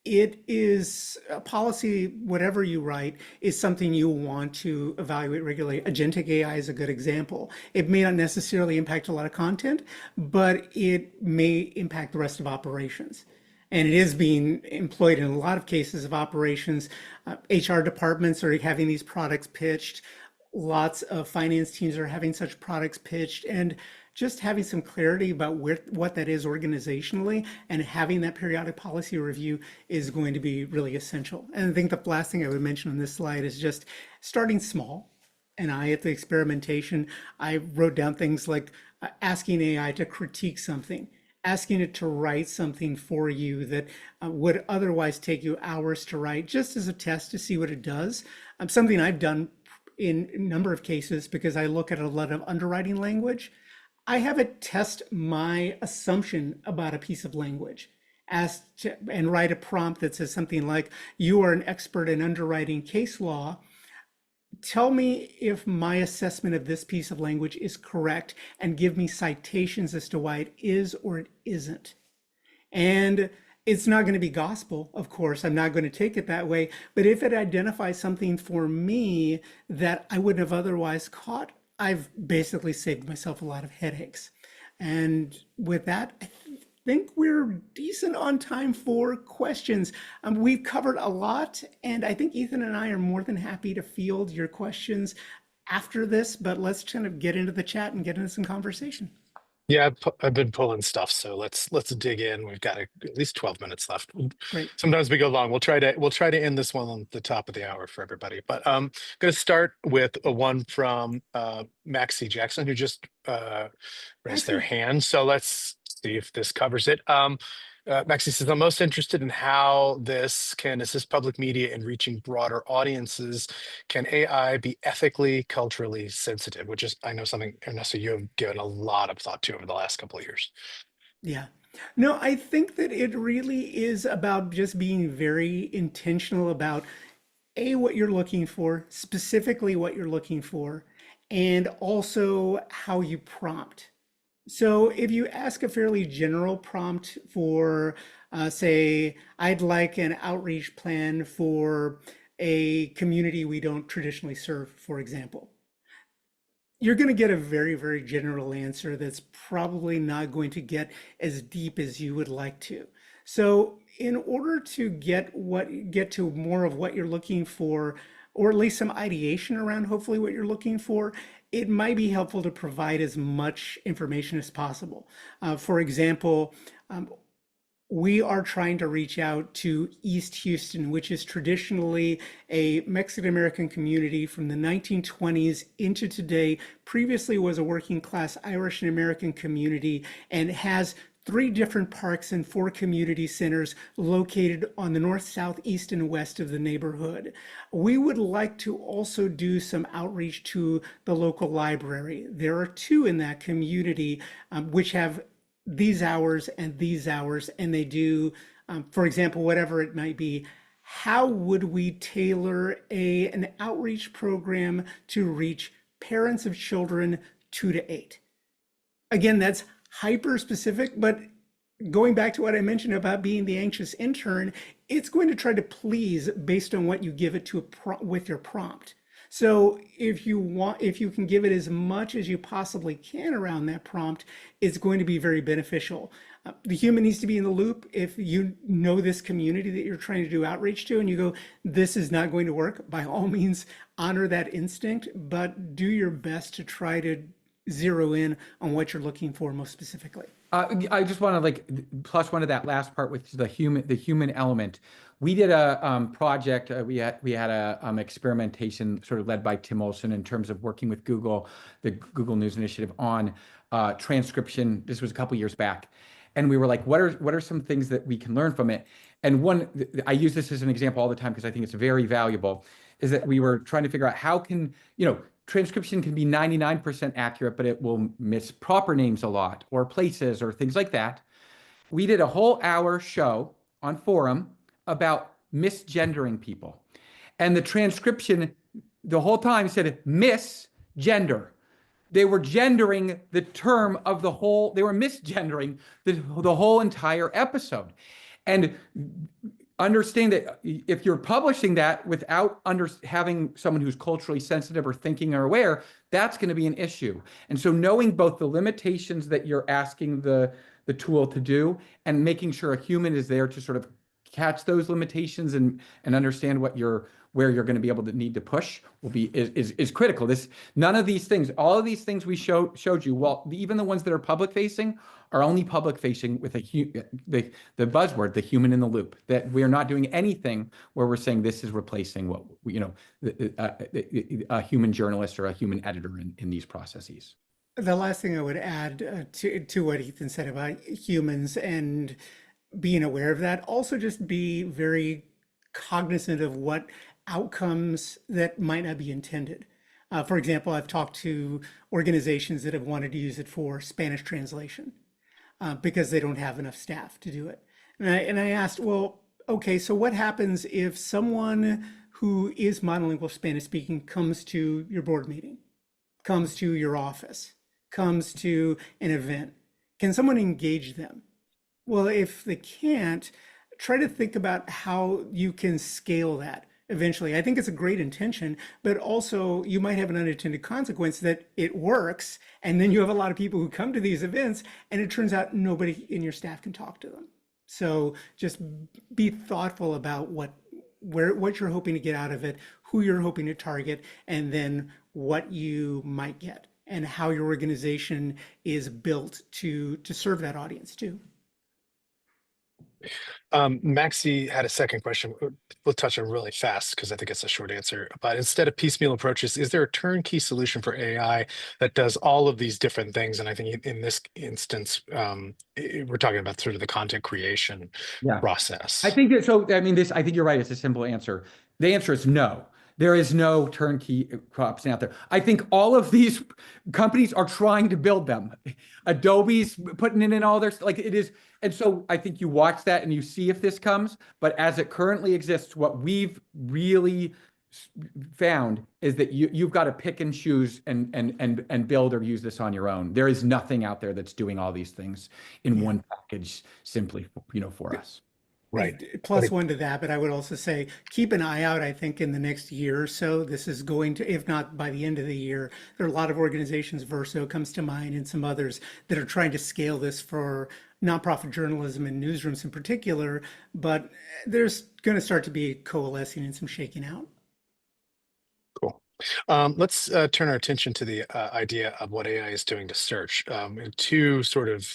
it is a policy, whatever you write, is something you want to evaluate regularly. Agentic AI is a good example. It may not necessarily impact a lot of content, but it may impact the rest of operations. And it is being employed in a lot of cases of operations. HR departments are having these products pitched. Lots of finance teams are having such products pitched. And just having some clarity about what that is organizationally and having that periodic policy review is going to be really essential. And I think the last thing I would mention on this slide is just starting small. And at the experimentation, I wrote down things like asking AI to critique something, asking it to write something for you that would otherwise take you hours to write, just as a test to see what it does. Something I've done in a number of cases because I look at a lot of underwriting language. I have it test my assumption about a piece of language, and write a prompt that says something like, you are an expert in underwriting case law. Tell me if my assessment of this piece of language is correct and give me citations as to why it is or it isn't. And it's not going to be gospel, of course. I'm not going to take it that way. But if it identifies something for me that I wouldn't have otherwise caught, I've basically saved myself a lot of headaches. And with that, I think we're decent on time for questions. We've covered a lot, and I think Ethan and I are more than happy to field your questions after this, but let's kind of get into the chat and get into some conversation. Yeah, I've been pulling stuff, so let's dig in. We've got at least 12 minutes left. Great. Sometimes we go long. We'll try to end this one on the top of the hour for everybody. But I'm going to start with a one from Maxie Jackson, who just raised their hand. So let's see if this covers it. Maxie says, I'm most interested in how this can assist public media in reaching broader audiences. Can AI be ethically, culturally sensitive? Which is, I know, something, Ernesto, you have given a lot of thought to over the last couple of years. Yeah. No, I think that it really is about just being very intentional about what you're looking for, specifically what you're looking for, and also how you prompt. So if you ask a fairly general prompt for, say, I'd like an outreach plan for a community we don't traditionally serve, for example, you're going to get a very, very general answer that's probably not going to get as deep as you would like to. So in order to get to more of what you're looking for, or at least some ideation around hopefully what you're looking for, it might be helpful to provide as much information as possible. For example, we are trying to reach out to East Houston, which is traditionally a Mexican-American community from the 1920s into today, previously was a working class Irish and American community, and has 3 different parks and 4 community centers located on the north, south, east, and west of the neighborhood. We would like to also do some outreach to the local library. There are 2 in that community which have these hours, and they do, for example, whatever it might be. How would we tailor an outreach program to reach parents of children 2 to 8? Again, that's hyper specific, but going back to what I mentioned about being the anxious intern, it's going to try to please based on what you give it to with your prompt. So if you can give it as much as you possibly can around that prompt, it's going to be very beneficial. The human needs to be in the loop. If you know this community that you're trying to do outreach to and you go, this is not going to work, by all means, honor that instinct, but do your best to try to zero in on what you're looking for most specifically. I just want to plus one of that last part with the human element. We did a project. We had a experimentation sort of led by Tim Olson in terms of working with Google, the Google News Initiative, on transcription. This was a couple years back, and we were like, what are some things that we can learn from it? And one, I use this as an example all the time because I think it's very valuable, is that we were trying to figure out how can transcription can be 99% accurate, but it will miss proper names a lot or places or things like that. We did a whole hour show on forum about misgendering people. And the transcription the whole time said misgender. They were gendering the term of the whole, they were misgendering the whole entire episode. And understand that if you're publishing that without having someone who's culturally sensitive or thinking or aware, that's going to be an issue. And so knowing both the limitations that you're asking the tool to do and making sure a human is there to sort of catch those limitations and understand where you're going to be able to need to push is critical. None of these things, all of these things we showed you, well, even the ones that are public facing are only public facing with the buzzword, the human in the loop, that we're not doing anything where we're saying this is replacing what, a human journalist or a human editor in these processes. The last thing I would add to what Ethan said about humans and being aware of that, also just be very cognizant of what outcomes that might not be intended. For example, I've talked to organizations that have wanted to use it for Spanish translation because they don't have enough staff to do it. And I asked, well, okay, so what happens if someone who is monolingual Spanish speaking comes to your board meeting, comes to your office, comes to an event? Can someone engage them? Well, if they can't, try to think about how you can scale that eventually. I think it's a great intention, but also you might have an unintended consequence that it works, and then you have a lot of people who come to these events, and it turns out nobody in your staff can talk to them. So just be thoughtful about what you're hoping to get out of it, who you're hoping to target, and then what you might get, and how your organization is built to serve that audience too. Maxie had a second question. We'll touch on really fast because I think it's a short answer. But instead of piecemeal approaches, is there a turnkey solution for AI that does all of these different things? And I think in this instance, we're talking about sort of the content creation process. I think that, so, I mean, I think you're right. It's a simple answer. The answer is no. There is no turnkey option out there. I think all of these companies are trying to build them. Adobe's putting it in all their, like it is. And so I think you watch that and you see if this comes, but as it currently exists, what we've really found is that you've got to pick and choose and build or use this on your own. There is nothing out there that's doing all these things in one package simply, for us. Right. Plus one to that, but I would also say keep an eye out. I think in the next year or so, this is going to, if not by the end of the year, there are a lot of organizations, Verso comes to mind, and some others that are trying to scale this for nonprofit journalism and newsrooms in particular. But there's going to start to be coalescing and some shaking out. Cool. Let's turn our attention to the idea of what AI is doing to search. Two sort of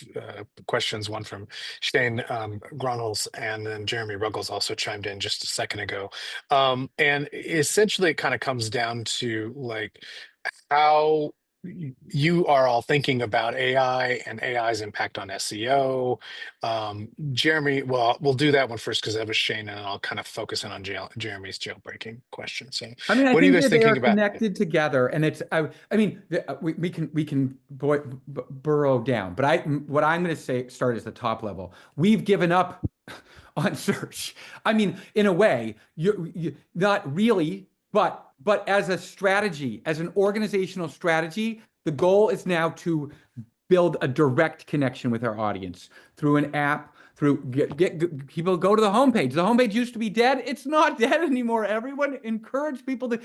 questions, one from Shane Gronholz, and then Jeremy Ruggles also chimed in just a second ago. And essentially it kind of comes down to like how you are all thinking about AI and AI's impact on SEO. Jeremy, well, we'll do that one first because that was Shane, and I'll kind of focus in on Jeremy's jailbreaking question. So, I mean, I what think are you guys that they thinking are about? connected together, and it's. I mean, we can burrow down, but what I'm going to start is the top level. We've given up on search. I mean, in a way, you not really. But as a strategy, as an organizational strategy, the goal is now to build a direct connection with our audience through an app, through get people go to the homepage. The homepage used to be dead. It's not dead anymore. Everyone encourage people to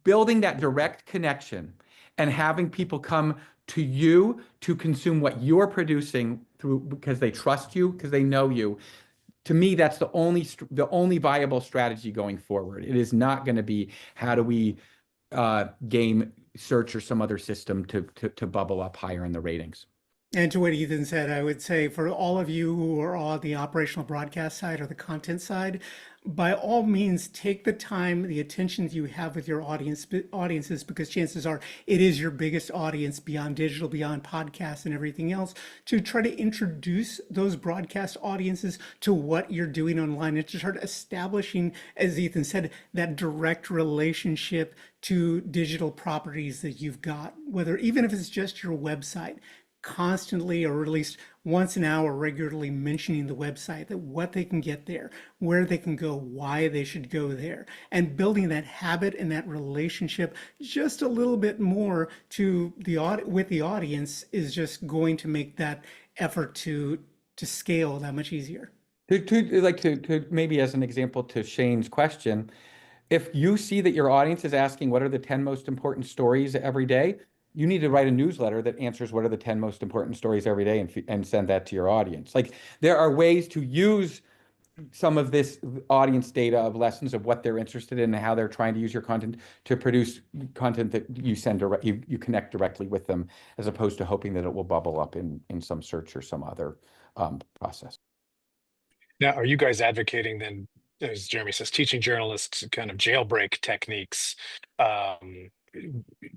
building that direct connection and having people come to you to consume what you're producing because they trust you, because they know you. To me, that's the only viable strategy going forward. It is not going to be how do we game search or some other system to bubble up higher in the ratings. And to what Ethan said, I would say for all of you who are on the operational broadcast side or the content side, by all means, take the time, the attention that you have with your audiences, because chances are it is your biggest audience beyond digital, beyond podcasts and everything else, to try to introduce those broadcast audiences to what you're doing online and to start establishing, as Ethan said, that direct relationship to digital properties that you've got, whether even if it's just your website, constantly or at least once an hour regularly mentioning the website, that what they can get there, where they can go, why they should go there, and building that habit and that relationship just a little bit more to the with the audience is just going to make that effort to scale that much easier. To maybe as an example to Shane's question, if you see that your audience is asking what are the 10 most important stories every day, you need to write a newsletter that answers what are the 10 most important stories every day and send that to your audience. Like there are ways to use some of this audience data of lessons of what they're interested in and how they're trying to use your content to produce content that you send direct, you connect directly with them, as opposed to hoping that it will bubble up in some search or some other process. Now, are you guys advocating then, as Jeremy says, teaching journalists kind of jailbreak techniques,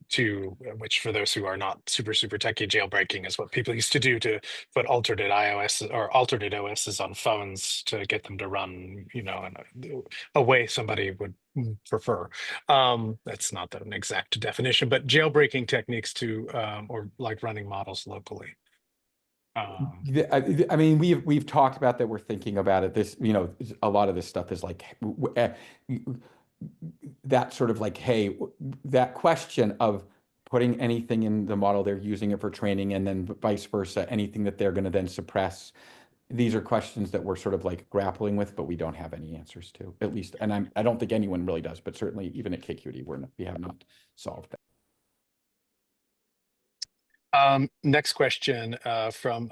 to which for those who are not super techie, jailbreaking is what people used to do to put alternate iOS or alternate OSs on phones to get them to run, in a way somebody would prefer. That's not an exact definition, but jailbreaking techniques to, or like running models locally. I mean, we've talked about that. We're thinking about it. This, a lot of this stuff is like that sort of like, hey, that question of putting anything in the model, they're using it for training, and then vice versa, anything that they're going to then suppress. These are questions that we're sort of like grappling with, but we don't have any answers to, at least. And I don't think anyone really does, but certainly even at KQED, we have not solved that. Next question from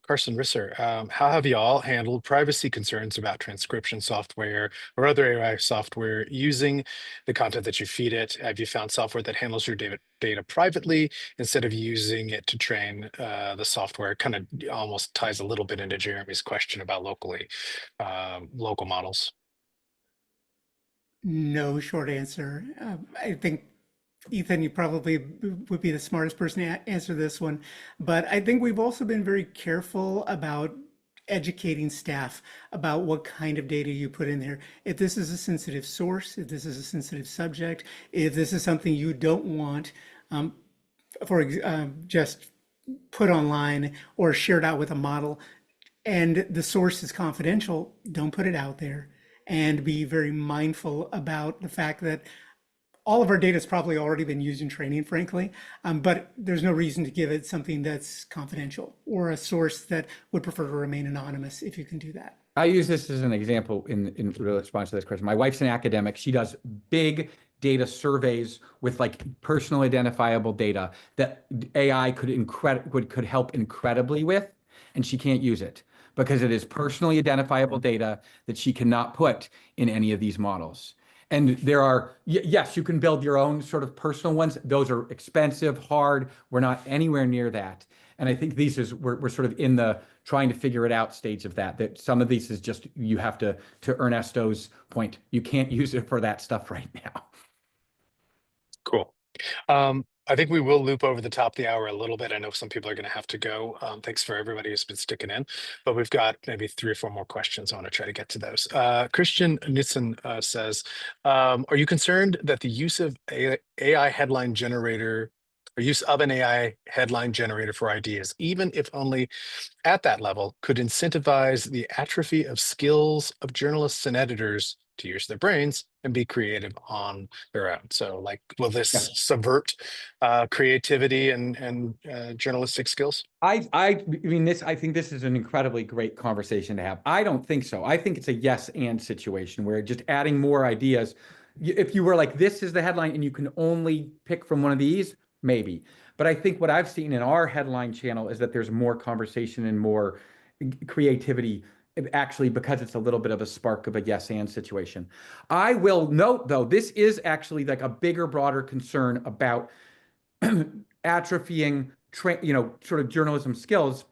Carson Risser. How have you all handled privacy concerns about transcription software or other AI software using the content that you feed it? Have you found software that handles your data privately instead of using it to train the software? Kind of almost ties a little bit into Jeremy's question about local models. No short answer. I think Ethan, you probably would be the smartest person to answer this one. But I think we've also been very careful about educating staff about what kind of data you put in there. If this is a sensitive source, if this is a sensitive subject, if this is something you don't want just put online or shared out with a model, and the source is confidential, don't put it out there. And be very mindful about the fact that all of our data has probably already been used in training, frankly, but there's no reason to give it something that's confidential or a source that would prefer to remain anonymous if you can do that. I use this as an example in response to this question. My wife's an academic. She does big data surveys with like personal identifiable data that AI could help incredibly with, and she can't use it because it is personally identifiable data that she cannot put in any of these models. And there are, yes, you can build your own sort of personal ones. Those are expensive, hard. We're not anywhere near that. And I think we're sort of in the trying to figure it out stage of that some of these is just, you have to Ernesto's point, you can't use it for that stuff right now. Cool. I think we will loop over the top of the hour a little bit. I know some people are going to have to go. Thanks for everybody who's been sticking in, but we've got maybe 3 or 4 more questions. I want to try to get to those. Christian Nissen says, are you concerned that the use of AI headline generator or use of an AI headline generator for ideas, even if only at that level, could incentivize the atrophy of skills of journalists and editors to use their brains and be creative on their own? So like, will this subvert creativity and journalistic skills? I mean, I think this is an incredibly great conversation to have. I don't think so. I think it's a yes and situation where just adding more ideas, if you were like, this is the headline and you can only pick from one of these, maybe. But I think what I've seen in our headline channel is that there's more conversation and more creativity, actually, because it's a little bit of a spark of a yes and situation. I will note, though, this is actually like a bigger, broader concern about atrophying sort of journalism skills.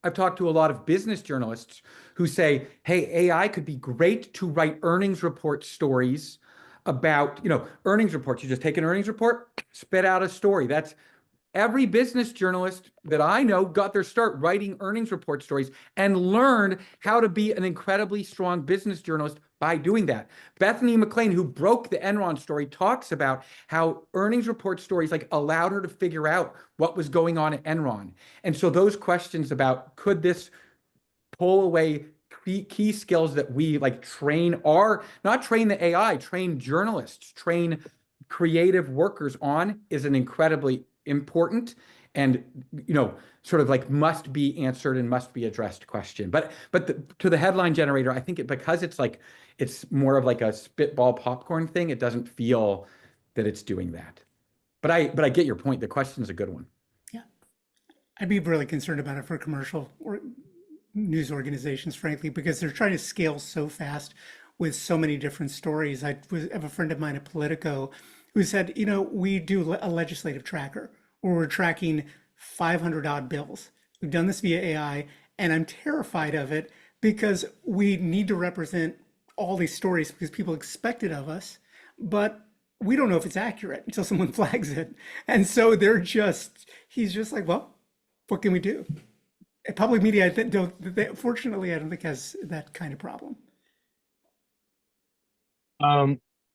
I've talked to a lot of business journalists who say, hey, AI could be great to write earnings report stories about, earnings reports. You just take an earnings report, spit out a story. That's every business journalist that I know got their start writing earnings report stories and learned how to be an incredibly strong business journalist by doing that. Bethany McLean, who broke the Enron story, talks about how earnings report stories like allowed her to figure out what was going on at Enron. And so those questions about could this pull away key skills that we like train are not train the AI, train journalists, train creative workers on is an incredibly important and sort of like must be answered and must be addressed question. But to the headline generator, I think because it's more of like a spitball popcorn thing, it doesn't feel that it's doing that. But I get your point. The question's a good one. Yeah, I'd be really concerned about it for commercial or news organizations, frankly, because they're trying to scale so fast with so many different stories. I have a friend of mine at Politico who said, we do a legislative tracker where we're tracking 500 odd bills. We've done this via AI, and I'm terrified of it because we need to represent all these stories because people expect it of us, but we don't know if it's accurate until someone flags it. And so he's just like, well, what can we do? Public media, fortunately, I don't think has that kind of problem.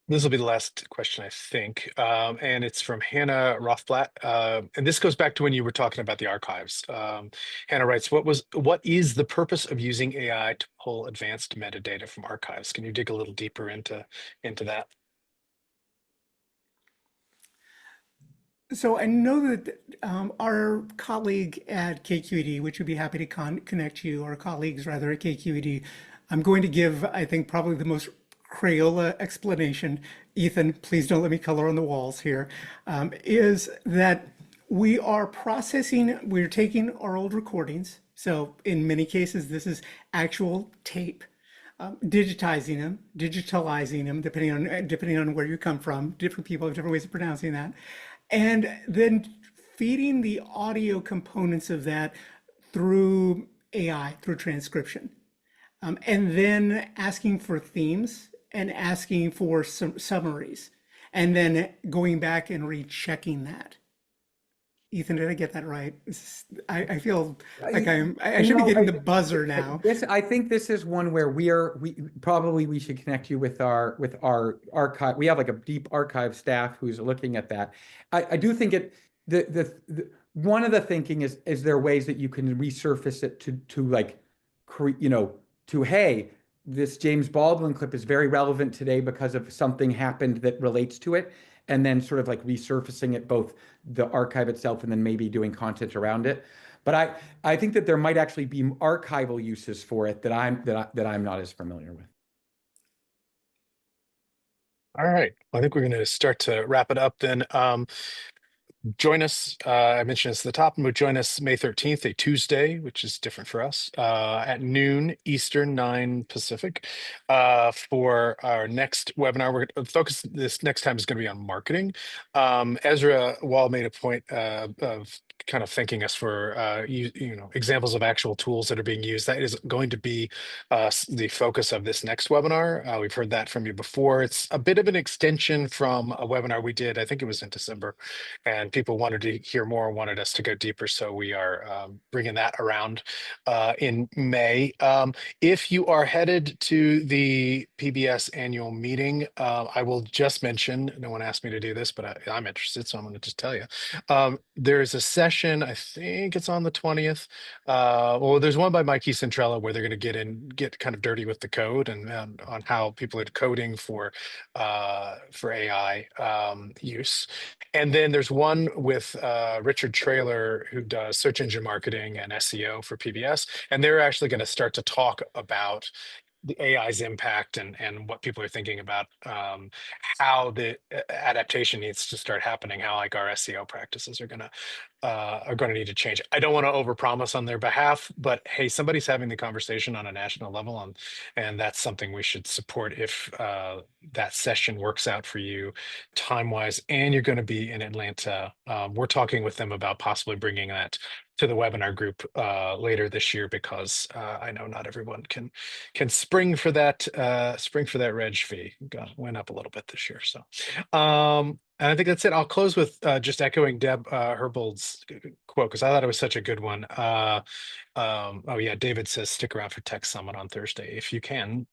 This will be the last question, I think, and it's from Hannah Rothblatt. And this goes back to when you were talking about the archives. Hannah writes, what is the purpose of using AI to pull advanced metadata from archives? Can you dig a little deeper into that? So I know that our colleague at KQED, which would be happy to connect you, our colleagues rather at KQED, I'm going to give, I think, probably the most Crayola explanation. Ethan, please don't let me color on the walls here. Is that we're taking our old recordings. So in many cases, this is actual tape. Digitizing them, digitalizing them, depending on where you come from. Different people have different ways of pronouncing that. And then feeding the audio components of that through AI, through transcription. And then asking for themes and asking for some summaries. And then going back and rechecking that. Ethan, did I get that right? I feel like I should be getting the buzzer now. I think this is one where we should connect you with our archive. We have like a deep archive staff who's looking at that. I do think one of the thinking is there ways that you can resurface it to hey, this James Baldwin clip is very relevant today because of something happened that relates to it. And then sort of like resurfacing it, both the archive itself and then maybe doing content around it. But I think that there might actually be archival uses for it that I'm not as familiar with. All right, I think we're going to start to wrap it up then. Join us, I mentioned this at the top, but join us May 13th, a Tuesday, which is different for us, at noon Eastern, 9 Pacific, for our next webinar. We're going to focus this next time is going to be on marketing. Ezra Wall made a point of kind of thanking us for examples of actual tools that are being used. That is going to be the focus of this next webinar. We've heard that from you before. It's a bit of an extension from a webinar we did, I think it was in December, and people wanted to hear more, wanted us to go deeper. So we are bringing that around in May. If you are headed to the PBS annual meeting, I will just mention, no one asked me to do this, but I'm interested, so I'm going to just tell you. There's a session, I think it's on the 20th. Well, there's one by Mikey Centrella where they're going to get kind of dirty with the code and on how people are coding for AI use. And then there's one with Richard Traylor, who does search engine marketing and SEO for PBS. And they're actually going to start to talk about the AI's impact and what people are thinking about, how the adaptation needs to start happening, how like our SEO practices are going to need to change. I don't want to overpromise on their behalf, but hey, somebody's having the conversation on a national level, and that's something we should support if that session works out for you time-wise, and you're going to be in Atlanta. We're talking with them about possibly bringing that to the webinar group later this year, because I know not everyone can spring for that reg fee. Went up a little bit this year, so. And I think that's it. I'll close with just echoing Deb Herbold's quote, because I thought it was such a good one. Oh yeah, David says stick around for Tech Summit on Thursday if you can.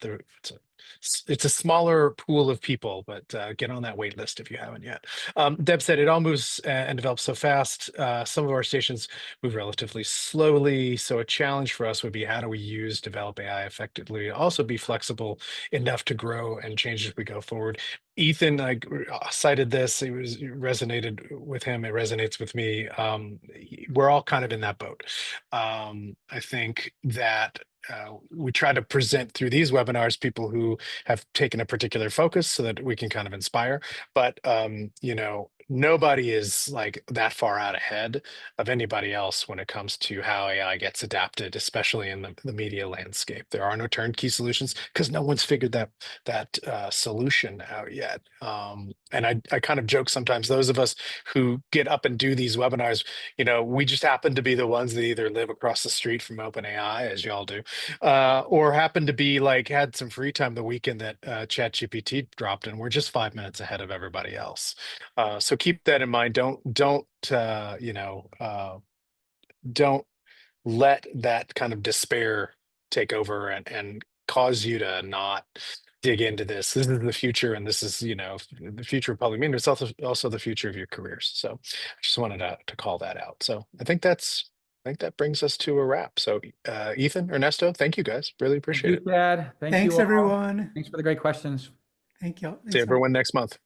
It's a smaller pool of people, but get on that wait list if you haven't yet. Deb said it all moves and develops so fast. Some of our stations move relatively slowly. So a challenge for us would be, how do we develop AI effectively, also be flexible enough to grow and change as we go forward. Ethan, I cited this, it resonated with him, it resonates with me. We're all kind of in that boat. I think that we try to present through these webinars people who have taken a particular focus so that we can kind of inspire, but nobody is like that far out ahead of anybody else when it comes to how AI gets adapted, especially in the media landscape. There are no turnkey solutions because no one's figured that solution out yet. And I kind of joke sometimes, those of us who get up and do these webinars, we just happen to be the ones that either live across the street from OpenAI, as y'all do, or happen to be like had some free time the weekend that ChatGPT dropped, and we're just 5 minutes ahead of everybody else. So keep that in mind. Don't let that kind of despair take over and cause you to not dig into this. This is the future, and this is the future of public media. It's also the future of your careers. So I just wanted to call that out. So I think that brings us to a wrap. So Ethan, Ernesto, thank you guys. Really appreciate it. Dad. Thank Thanks, you all. everyone. Thanks for the great questions. Thank you. See everyone next month.